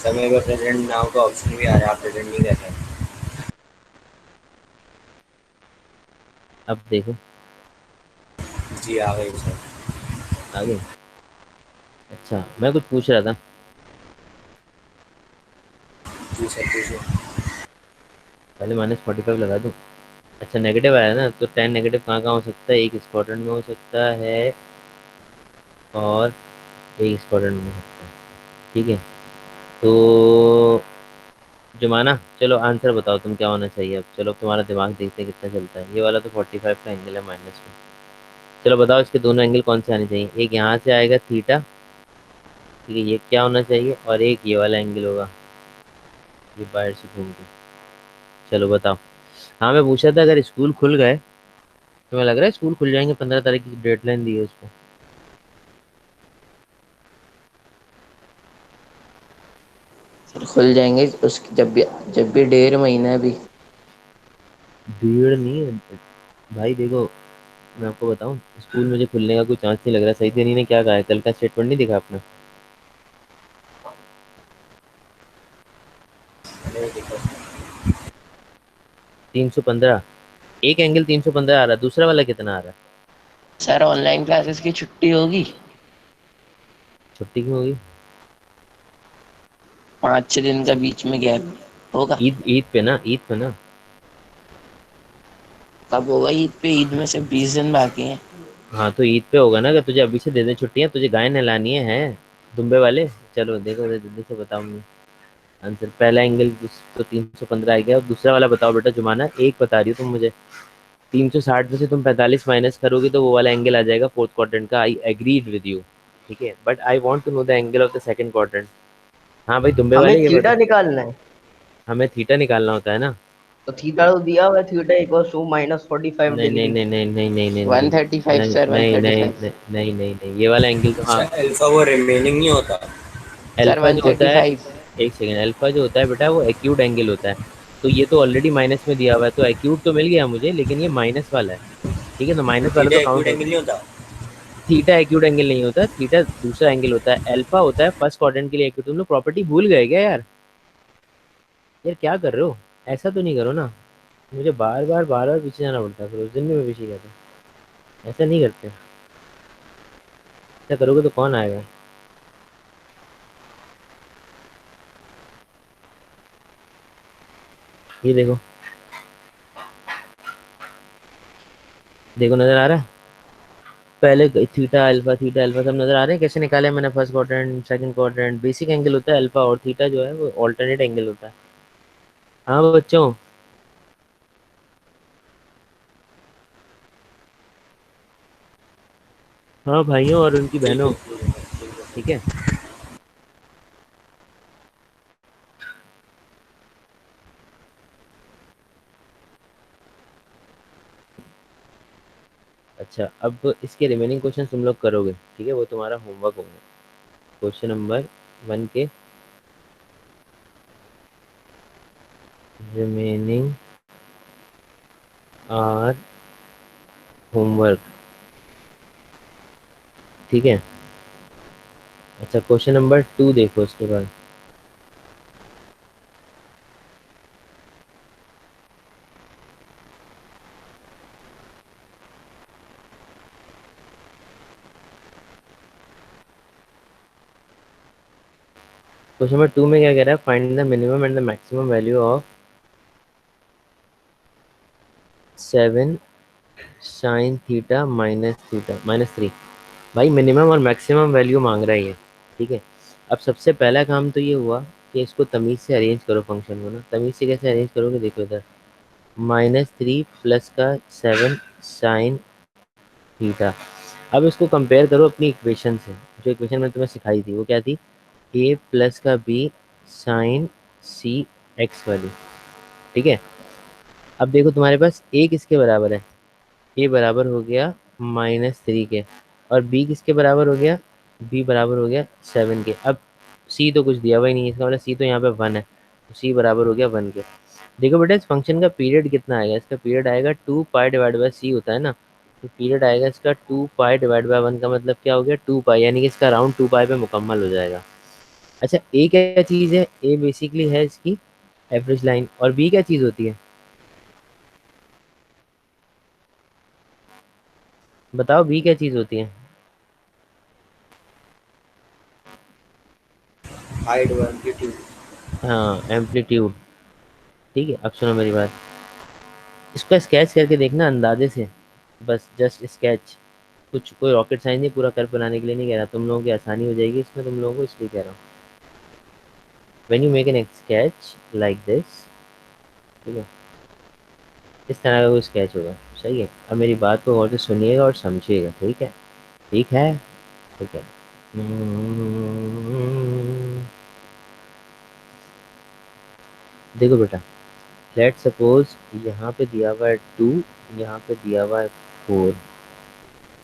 सर, मेरे को प्रेजेंट नाउ का ऑप्शन भी आ रहा है, आप प्रेजेंट नहीं कर रहे। अब देखो जी आ गई सर। आगे। अच्छा मैं कुछ पूछ रहा था। जी सर पूछिए। पहले -45 लगा दूं। अच्छा नेगेटिव आया ना, तो 10 नेगेटिव कहाँ कहाँ हो सकता है? एक इस क्वाड्रेंट में हो सकता है और एक इस क्वाड्रेंट में हो सकता है। ठीक है, तो जुमाना चलो आंसर बताओ तुम क्या होना चाहिए। अब चलो अब तुम्हारा दिमाग देखते हैं कितना चलता है। ये वाला तो 45 का एंगल है माइनस में। चलो बताओ इसके दोनों एंगल कौन से आने चाहिए। एक यहाँ से आएगा थीटा, ठीक है, ये क्या होना चाहिए, और एक ये वाला एंगल होगा, ये बाहर से घूम के। चलो बताओ। हाँ मैं पूछा था अगर स्कूल खुल गए, तुम्हें लग रहा है स्कूल खुल जाएंगे? 15 तारीख की डेडलाइन दी है उसको। सर खुल जाएंगे उसकी, जब भी 1.5 महीना है अभी। भीड़ नहीं है भाई, देखो मैं आपको बताऊं, स्कूल मुझे खुलने का कोई चांस नहीं लग रहा। सही तेरी ने क्या कहा है, कल का स्टेटमेंट नहीं दिखा आपने? नहीं देखा। 315, एक एंगल 315 आ रहा है, दूसरा वाला कितना आ रहा है? सर ऑनलाइन क्लासेस की छुट्टी होगी। छुट्टी क्यों होगी? 5-6 दिन का बीच में गैप होगा। ईद ईद पे ना, ईद पे ना। कब होगा ईद पे? ईद में से 20 दिन बाकी हैं। हाँ तो ईद पे होगा ना, अगर तुझे अभी से दे दें छुट्टियां, तुझे गाय नहलानी है दुम्बे वाले। चलो देखो जल्दी से बताओ मुझे आंसर। पहला एंगल तो 315 आ गया, और दूसरा वाला बताओ बेटा जुमाना। एक बता रही हो तुम मुझे, 360 में से तुम 45 माइनस करोगे तो वो वाला एंगल आ जाएगा फोर्थ क्वाड्रेंट का। आई एग्रीड विद यू, ठीक है, but I want to know the angle of the second quadrant. हाँ भाई दुम्बे हमें वाले ये थीटा बता। निकालना है। हमें थीटा निकालना होता है ना। तो थीटा तो दिया हुआ है, थीटा इक्वल टू नहीं नहीं -45 डिग्री। नहीं नहीं नहीं नहीं नहीं नहीं 135 नहीं सर, नहीं नहीं 135। नहीं नहीं नहीं नहीं, ये वाला एंगल तो हाँ। अच्छा अल्फा वो रिमेनिंग नहीं होता। सर अल्फा जो होता है, 135। एक सेकेंड, अल्फा जो होता है बेटा वो एक्यूट एंगल होता है। तो ये तो ऑलरेडी माइनस में दिया हुआ है, तो एक्यूट तो मिल गया मुझे, लेकिन ये माइनस वाला है। ठीक है, तो माइनस वाला थीटा तो एक्यूट काउंट एंगल होगा। नहीं होता। थीटा एक्यूट एंगल नहीं होता, थीटा दूसरा एंगल होता है। अल्फा होता है फर्स्ट क्वाड्रेंट के लिए एक्यूट। तुम लोग प्रॉपर्टी भूल गए क्या यार? यार क्या कर रहे हो? ऐसा तो नहीं करो ना, मुझे बार बार पीछे जाना पड़ता है, फिर उस दिन भी मैं पीछे गया था। ऐसा नहीं करते, ऐसा करोगे तो कौन आएगा? ये देखो, देखो नजर आ रहा है? पहले थीटा अल्फा सब नजर आ रहे हैं कैसे निकाले मैंने? First quadrant second quadrant, basic angle होता है अल्फा, और थीटा जो है वो ऑल्टरनेट एंगल होता है। हाँ बच्चों, हाँ भाइयों और उनकी ठीक है बहनों, ठीक है ठीक है। ठीक है। अच्छा अब इसके रिमेनिंग क्वेश्चन तुम लोग करोगे, ठीक है, वो तुम्हारा होमवर्क होगा। क्वेश्चन नंबर 1 के रिमेनिंग आर होमवर्क, ठीक है। अच्छा क्वेश्चन नंबर 2 देखो उसके बाद। क्वेश्चन नंबर 2 में क्या कह रहा है? Find the minimum and the maximum value of 7 sine theta -3। भाई मिनिमम और मैक्सिमम वैल्यू मांग रहा है ये, ठीक है। अब सबसे पहला काम तो ये हुआ कि इसको तमीज़ से अरेंज करो फंक्शन को ना। तमीज़ से कैसे अरेंज करोगे, देखो इधर, -3 प्लस का 7 साइन थीटा। अब इसको कंपेयर करो अपनी इक्वेशन से। जो इक्वेशन मैंने तुम्हें सिखाई थी वो क्या थी? ए प्लस का बी साइन सी एक्स वाली, ठीक है। अब देखो तुम्हारे पास ए किसके बराबर है? ए बराबर हो गया -3 के, और बी किसके बराबर हो गया? बी बराबर हो गया 7 के। अब सी तो कुछ दिया हुआ ही नहीं है, इसका मतलब सी तो यहाँ पे 1 है, तो सी बराबर हो गया 1 के। देखो बेटा इस फंक्शन का पीरियड कितना आएगा? इसका पीरियड आएगा 2 पाई डिवाइड बाई सी होता है ना, तो पीरियड आएगा इसका 2 पाई डिवाइड बाई 1 का मतलब क्या हो गया? 2 पाई, यानी कि इसका राउंड 2 पाई पे मुकम्मल हो जाएगा। अच्छा ए क्या चीज़ है? ए बेसिकली है इसकी एवरेज लाइन, और बी क्या चीज़ होती है? बताओ बी क्या चीज़ होती है? हाइट व एम्पलीट्यूड। हाँ, एम्पलीट्यूड। ठीक है, अब सुनो मेरी बात। इसको स्केच करके देखना अंदाजे से, बस जस्ट स्केच। कुछ कोई रॉकेट साइंस नहीं, पूरा कर्व बनाने के लिए नहीं कह रहा, तुम लोगों की आसानी हो जाएगी इसमें तुम लोगों को, इसलिए कह रहा हूँ। When you make an sketch like this, ठीक है, इस तरह का कोई स्केच होगा। सही है, अब मेरी बात को गौर से सुनिएगा और समझिएगा, ठीक है? ठीक है, ठीक है। देखो बेटा, लेट सपोज यहाँ पे दिया हुआ है 2, यहाँ पे दिया हुआ है 4,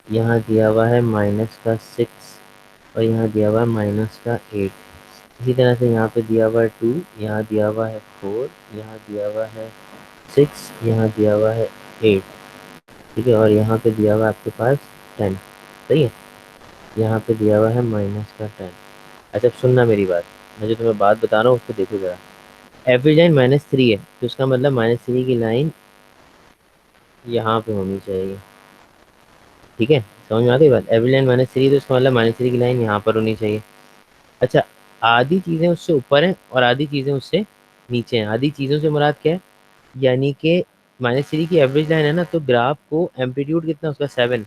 यहाँ दिया हुआ है -6, और यहाँ दिया हुआ है -8। इसी तरह से यहाँ पे दिया हुआ है 2, यहाँ दिया हुआ है 4, यहाँ दिया हुआ है 6, यहाँ दिया हुआ है 8। ठीक है, और यहाँ पे दिया हुआ है आपके पास 10। सही है, यहाँ पे दिया हुआ है -10। अच्छा, अब सुनना मेरी बात, मैं जो तुम्हें बात बता रहा हूँ उसको देखो जरा। एवरेज लाइन -3 है, तो उसका मतलब -3 की लाइन यहाँ पे होनी चाहिए। ठीक है, समझ में आ गई बात? एवरेज लाइन -3, तो इसका मतलब -3 की लाइन यहाँ पर होनी चाहिए। अच्छा, आधी चीज़ें उससे ऊपर हैं और आधी चीज़ें उससे नीचे हैं। आधी चीज़ों से मुराद क्या है? यानी कि -3 की एवरेज लाइन है ना, तो ग्राफ को एम्पलीट्यूड कितना उसका 7,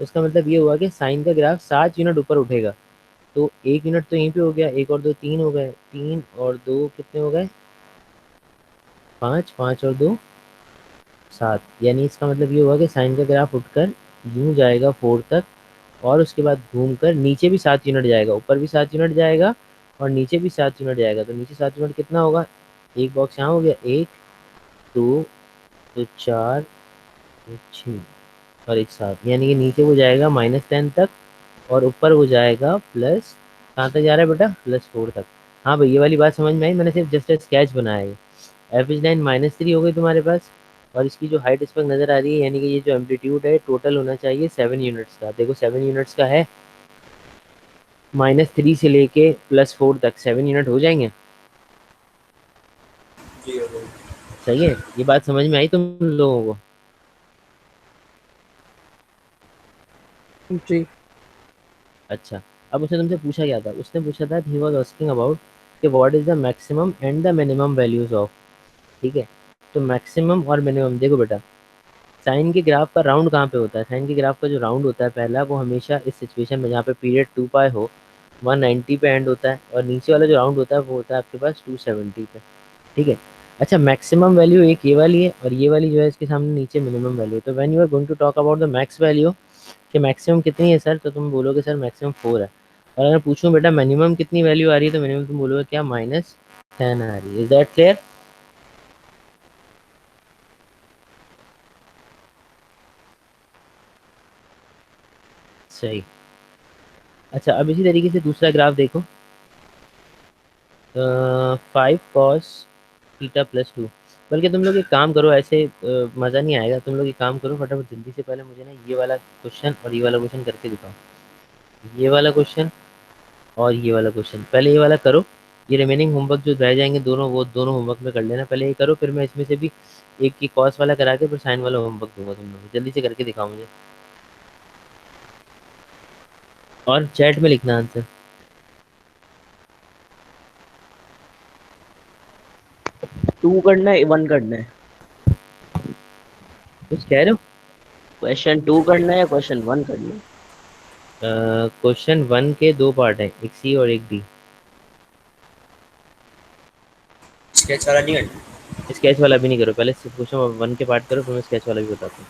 तो उसका मतलब ये हुआ कि साइन का ग्राफ 7 यूनिट ऊपर उठेगा। तो 1 यूनिट तो यहीं पे हो गया, 1 और 2 3 हो गए, 3 और 2 कितने हो गए? 5, 5 और 2 7। यानी इसका मतलब ये हुआ कि साइन का ग्राफ उठकर यूं जाएगा 4 तक, और उसके बाद घूमकर नीचे भी 7 यूनिट जाएगा, ऊपर भी 7 यूनिट जाएगा और नीचे भी 7 यूनिट जाएगा। तो नीचे 7 यूनिट कितना होगा? एक बॉक्स यहाँ हो गया, 1 2 तो 4 तो 6 और एक 7, यानी कि नीचे वो जाएगा -10 तक और ऊपर वो जाएगा प्लस, कहाँ तक जा रहा है बेटा? +4 तक। हाँ भाई, ये वाली बात समझ में आई? मैंने सिर्फ जस्ट स्केच बनाया है। एवरेज लाइन -3 हो गई तुम्हारे पास, और इसकी जो हाइट इस पर नज़र आ रही है, यानी कि ये जो एम्पलीट्यूड है टोटल होना चाहिए 7 यूनिट्स का। देखो 7 यूनिट्स का है, -3 से लेके +4 तक 7 यूनिट हो जाएंगे। जी हो गई। सही है, ये बात समझ में आई तुम लोगों को? जी। अच्छा, अब उसने तुमसे पूछा क्या था? उसने पूछा था, ही वॉज आस्किंग अबाउट कि what is the maximum and the minimum values of. ठीक है, तो मैक्सिमम और मिनिमम देखो बेटा, साइन के ग्राफ का राउंड कहाँ पे होता है? साइन के ग्राफ का जो राउंड होता है पहला, वो हमेशा इस सिचुएशन में जहाँ पे पीरियड 2π हो 190 पे एंड होता है, और नीचे वाला जो राउंड होता है वो होता है आपके पास 270 पे। ठीक है, अच्छा, मैक्सिमम वैल्यू एक ये वाली है, और ये वाली जो है इसके सामने नीचे मिनिमम वैल्यू। तो when you are going to talk about the max value, कि मैक्सिमम कितनी है सर, तो तुम बोलोगे सर मैक्सिमम 4 है। और अगर पूछूं बेटा मिनिमम कितनी वैल्यू आ रही है, तो मिनिमम तुम बोलोगे क्या? -10 आ रही है। Is that clear? सही। अच्छा, अब इसी तरीके से दूसरा ग्राफ देखो, 5 cos θ + 2। बल्कि तुम लोग एक काम करो, ऐसे मज़ा नहीं आएगा। तुम लोग एक काम करो, फटाफट जल्दी से पहले मुझे ना ये वाला क्वेश्चन और ये वाला क्वेश्चन करके दिखाओ। ये वाला क्वेश्चन और ये वाला क्वेश्चन, पहले ये वाला करो। ये रिमेनिंग होमवर्क जो रह जाएंगे दोनों, वो दोनों होमवर्क में कर लेना। पहले ये करो, फिर मैं इसमें से भी एक की कॉस वाला करा के फिर साइन वाला होमवर्क दूंगा तुम लोग। जल्दी से करके दिखाओ मुझे, और चैट में लिखना आंसर। 2 करना है 1 करना है? कुछ कह रहे हो? क्वेश्चन 2 करना है या क्वेश्चन 1 करना है? क्वेश्चन 1 के दो पार्ट हैं, एक सी और एक डी। स्केच वाला नहीं करना। स्केच वाला भी नहीं करो, पहले सिर्फ क्वेश्चन 1 के पार्ट करो, फिर मैं स्केच वाला भी बताता हूँ।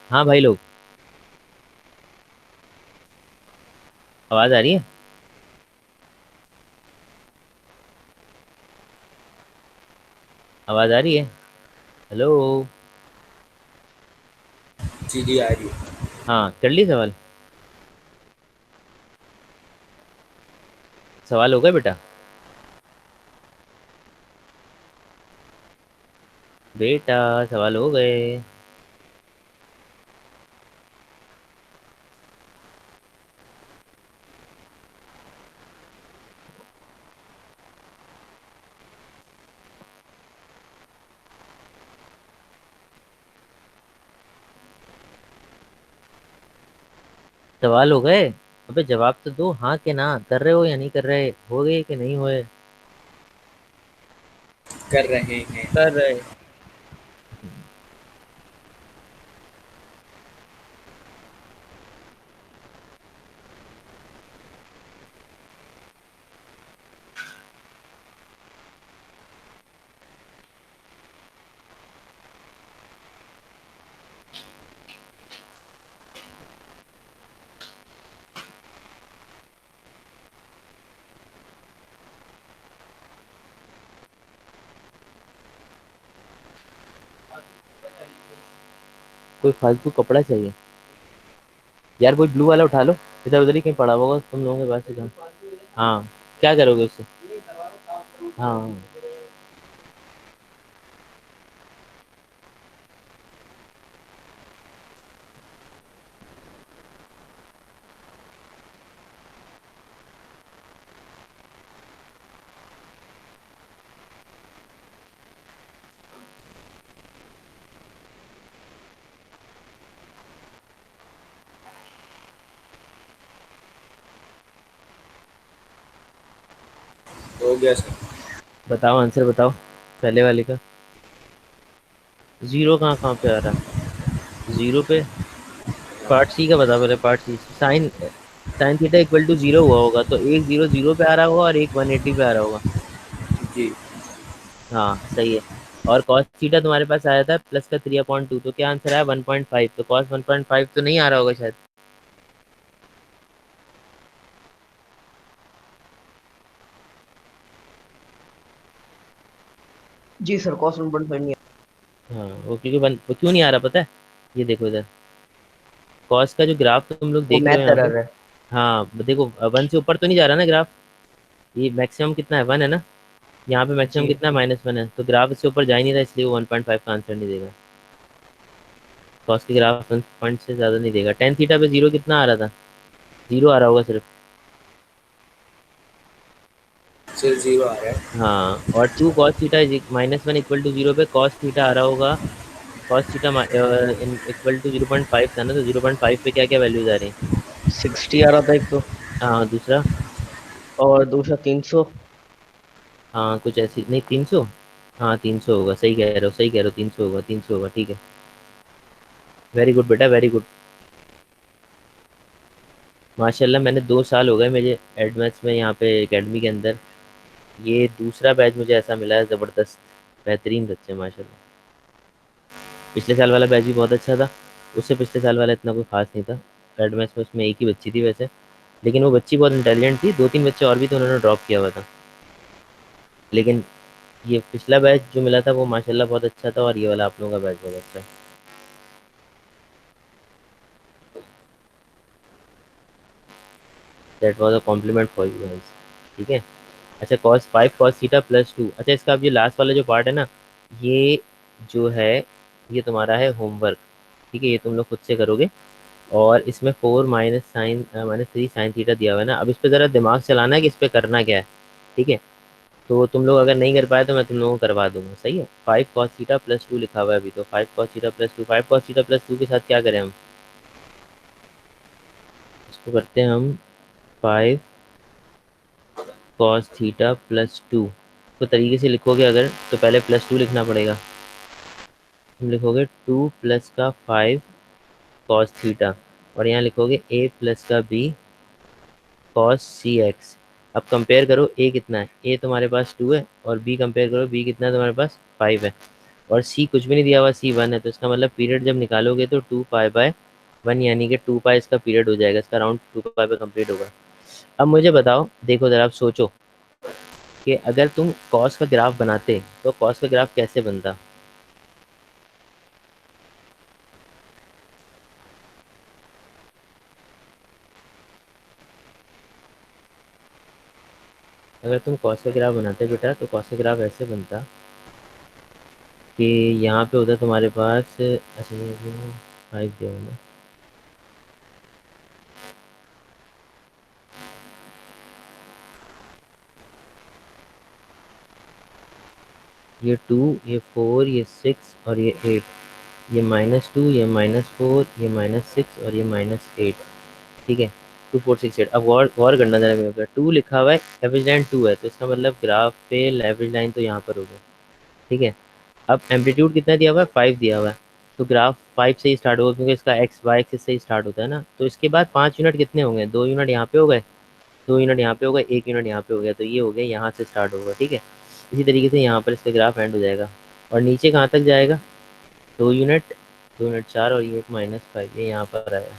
हाँ भाई लोग, आवाज आ रही है? आवाज आ रही है? हेलो। जी जी आ रही है। हाँ, कर ली सवाल? सवाल हो गए बेटा? बेटा सवाल हो गए? सवाल हो गए? अबे जवाब तो दो, हाँ के ना, कर रहे हो या नहीं कर रहे, हो गए कि नहीं हुए? कर रहे हैं। कर रहे। कोई फालतू कपड़ा चाहिए यार, कोई ब्लू वाला उठा लो, इधर उधर ही कहीं पड़ा होगा तुम लोगों के पास से जहाँ। हाँ, क्या करोगे उससे? हाँ। हो गया सर। बताओ आंसर बताओ, पहले वाले का। जीरो कहाँ कहाँ पे आ रहा? जीरो पे? पार्ट सी का बता, पहले part C. Sine sine theta equal to zero हुआ होगा, तो एक जीरो जीरो पे आ रहा होगा और एक 180 पे आ रहा होगा। जी। हाँ सही है। और कॉस थीटा तुम्हारे पास आया था प्लस का 3/2, तो क्या आंसर आया 1.5, तो कॉस 1.5 तो नहीं आ रहा होगा शायद। जी सर, कॉस 1.5 नहीं हाँ वो क्योंकि वो क्यों नहीं आ रहा पता है? ये देखो इधर, कॉस का जो ग्राफ तुम लोग है, वो देख रहे हो मैथ यहाँ पे। एरर है। हाँ देखो, 1 से ऊपर तो नहीं जा रहा ना ग्राफ। ये मैक्सिमम कितना है, 1 है ना। यहाँ पे मैक्सिमम जी कितना है, -1 है, तो ग्राफ इससे ऊपर जा ही नहीं रहा, इसलिए वो 1.5 का आंसर नहीं देगा। कॉस के ग्राफ 1 से ज़्यादा नहीं देगा। टेन थीटा पे जीरो कितना आ रहा था? जीरो आ रहा होगा सिर्फ। सिर्फ जीरो आ रहा है। हाँ, और 2 cos theta -1 equal to zero पे कॉस थीटा आ रहा होगा। कॉस थीटा इक्वल टू 0.5 था ना, तो 0.5 पे क्या क्या वैल्यूज आ रही हैं? 60 आ रहा था एक तो, हाँ दूसरा। और दूसरा 300। हाँ कुछ ऐसी नहीं, 300। हाँ 300 होगा, सही कह रहे हो, सही कह रहे हो, 300 होगा, 300 होगा, ठीक है। वेरी गुड बेटा, वेरी गुड। माशाल्लाह, मैंने 2 साल हो गए मुझे एडमेट्स में यहाँ पे एकेडमी के अंदर। ये दूसरा बैच मुझे ऐसा मिला है, ज़बरदस्त बेहतरीन बच्चे माशाल्लाह। पिछले साल वाला बैच भी बहुत अच्छा था, उससे पिछले साल वाला इतना कोई खास नहीं था। एडमेट्स में उसमें एक ही बच्ची थी वैसे, लेकिन वो बच्ची बहुत इंटेलिजेंट थी, 2-3 बच्चे और भी थे, उन्होंने ड्रॉप किया हुआ था। लेकिन ये पिछला बैच जो मिला था वो माशाल्लाह बहुत अच्छा था, और ये वाला आप लोगों का बैच बहुत अच्छा है। That was a compliment for you guys. ठीक है। अच्छा, cos 5 cos थीटा +2। अच्छा, इसका अब ये लास्ट वाला जो पार्ट है ना, ये जो है, ये तुम्हारा है होमवर्क। ठीक है, ये तुम लोग खुद से करोगे। और इसमें 4 -3 sin थीटा दिया हुआ है ना, अब इस पे ज़रा दिमाग चलाना है कि इस पे करना क्या है। ठीक है, तो तुम लोग अगर नहीं कर पाए तो मैं तुम लोगों को करवा दूंगा, सही है। 5 cos थीटा +2 लिखा हुआ है अभी, तो 5 cos थीटा +2, 5 cos थीटा +2 के साथ क्या करें हम? इसको करते हैं हम 5 cos थीटा +2। तो तरीके से लिखोगे अगर, तो पहले +2 लिखना पड़ेगा। तुम लिखोगे 2 प्लस का 5 cos थीटा, और यहाँ लिखोगे a प्लस का b cos cx। अब कंपेयर करो, a कितना है, a तुम्हारे पास 2 है, और b कंपेयर करो, b कितना है तुम्हारे पास, 5 है। और सी कुछ भी नहीं दिया हुआ, सी वन है, तो इसका मतलब पीरियड जब निकालोगे तो 2 पाई/1, यानी कि 2 पाई इसका पीरियड हो जाएगा, इसका राउंड 2 पाई पे कंप्लीट होगा। अब मुझे बताओ, देखो ज़रा आप सोचो कि अगर तुम कॉस का ग्राफ बनाते तो कॉस का ग्राफ कैसे बनता। अगर तुम कॉस का ग्राफ बनाते बेटा तो कॉस का ग्राफ ऐसे बनता कि यहाँ पे होता तुम्हारे पास, अच्छा ये 5 दिया हुआ है। ये 2, ये 4, ये 6 और ये 8, ये -2, ये -4, ये -6 और ये -8। ठीक है, 2 4 6 8। अब गौर करना जरा मेरे ऊपर, 2 लिखा हुआ है, एवरेज लाइन 2 है, तो इसका मतलब ग्राफ पे एवरेज लाइन तो यहाँ पर होगी। ठीक है, अब एम्पलीट्यूड कितना दिया हुआ है, 5 दिया हुआ है, तो ग्राफ 5 से ही स्टार्ट होगा क्योंकि इसका एक्स वाई एक्सिस से ही स्टार्ट होता है ना। तो इसके बाद 5 यूनिट कितने होंगे, 2 यूनिट यहाँ पे हो गए, 2 यूनिट यहाँ पे हो गए, 1 यूनिट यहाँ पे हो गया, तो ये हो गया, यहाँ से स्टार्ट होगा। ठीक है, इसी तरीके से यहाँ पर इसका ग्राफ एंड हो जाएगा। और नीचे कहाँ तक जाएगा, 2 यूनिट, 2 यूनिट 4 और ये -5, ये यहाँ पर आएगा।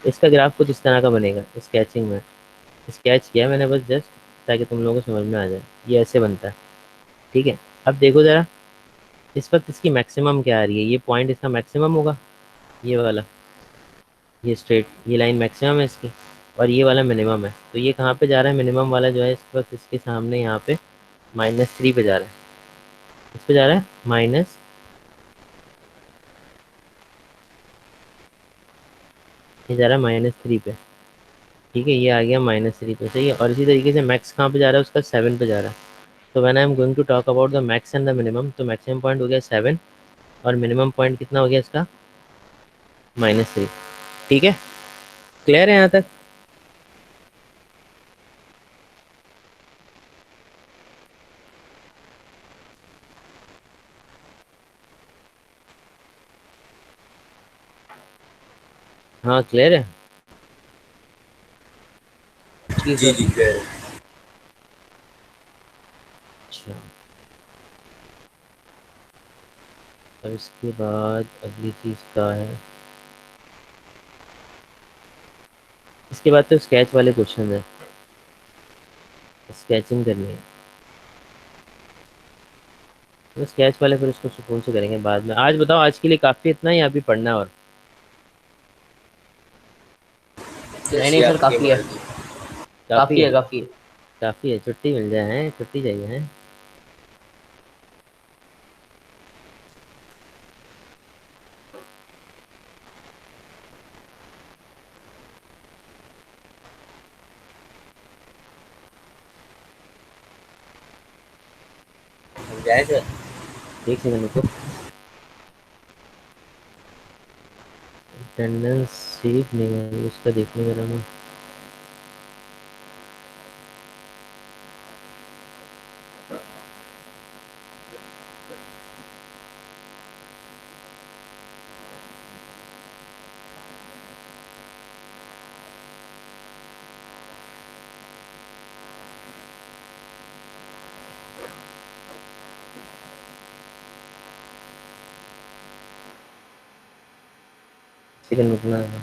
इसका ग्राफ कुछ इस तरह का बनेगा, स्केचिंग में स्केच किया मैंने बस जस्ट, ताकि तुम लोगों को समझ में आ जाए, ये ऐसे बनता है। ठीक है, अब देखो ज़रा, इस वक्त इसकी मैक्सिमम क्या आ रही है, ये पॉइंट इसका मैक्सिमम होगा, ये वाला, ये स्ट्रेट, ये लाइन मैक्सिमम है इसकी, और ये वाला मिनिमम है। तो ये कहाँ पे जा रहा है, मिनिमम वाला जो है इस वक्त इसके सामने यहाँ पे -3 पे जा रहा है, इस पे जा रहा है माइनस, ये जा रहा है -3 पे। ठीक है, ये आ गया -3 पे, सही है। और इसी तरीके से मैक्स कहाँ पे जा रहा है, उसका 7 पे जा रहा है। तो when I am going to talk about the max and the minimum, तो मैक्सिमम पॉइंट हो गया 7 और मिनिमम पॉइंट कितना हो गया इसका, -3। ठीक है, क्लियर है यहाँ तक। हाँ क्लियर है। जी जी सर। जी कह रहे अच्छा, अब इसके बाद अगली चीज़ क्या है, इसके बाद तो स्केच वाले क्वेश्चन है, स्केचिंग करनी है, तो स्केच वाले फिर उसको सुकून से करेंगे बाद में। आज बताओ, आज के लिए काफ़ी इतना ही, अभी पढ़ना है और नहीं जैसी नहीं सर, आपकी काफी है। मर्जी। काफ़ी है, काफी है। काफ़ी है, छुट्टी मिल जाए, हैं छुट्टी चाहिए है। समझाए सर। एक सेकंड रुको, अटेंडेंस सेव नहीं है उसका, देखने का मैं। सेकंड रुकना है।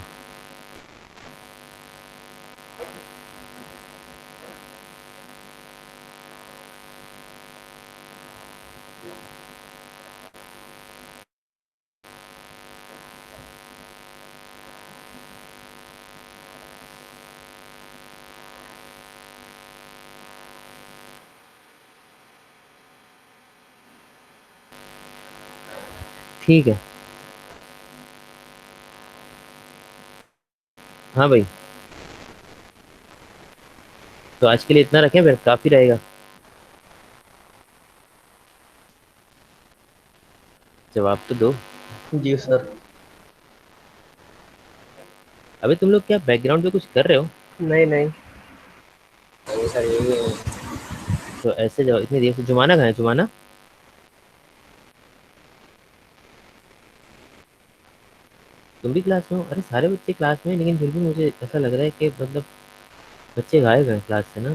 ठीक है, हाँ भाई, तो आज के लिए इतना रखें, फिर काफ़ी रहेगा। जवाब तो दो। जी सर। अबे तुम लोग क्या बैकग्राउंड पे कुछ कर रहे हो, नहीं नहीं। अरे सर ये तो ऐसे जाओ, इतनी देर से। जुमाना कहाँ है, जुमाना? तुम भी क्लास में हो? अरे सारे बच्चे क्लास में हैं, लेकिन फिर भी मुझे ऐसा लग रहा है कि मतलब बच्चे गायब हैं क्लास से ना।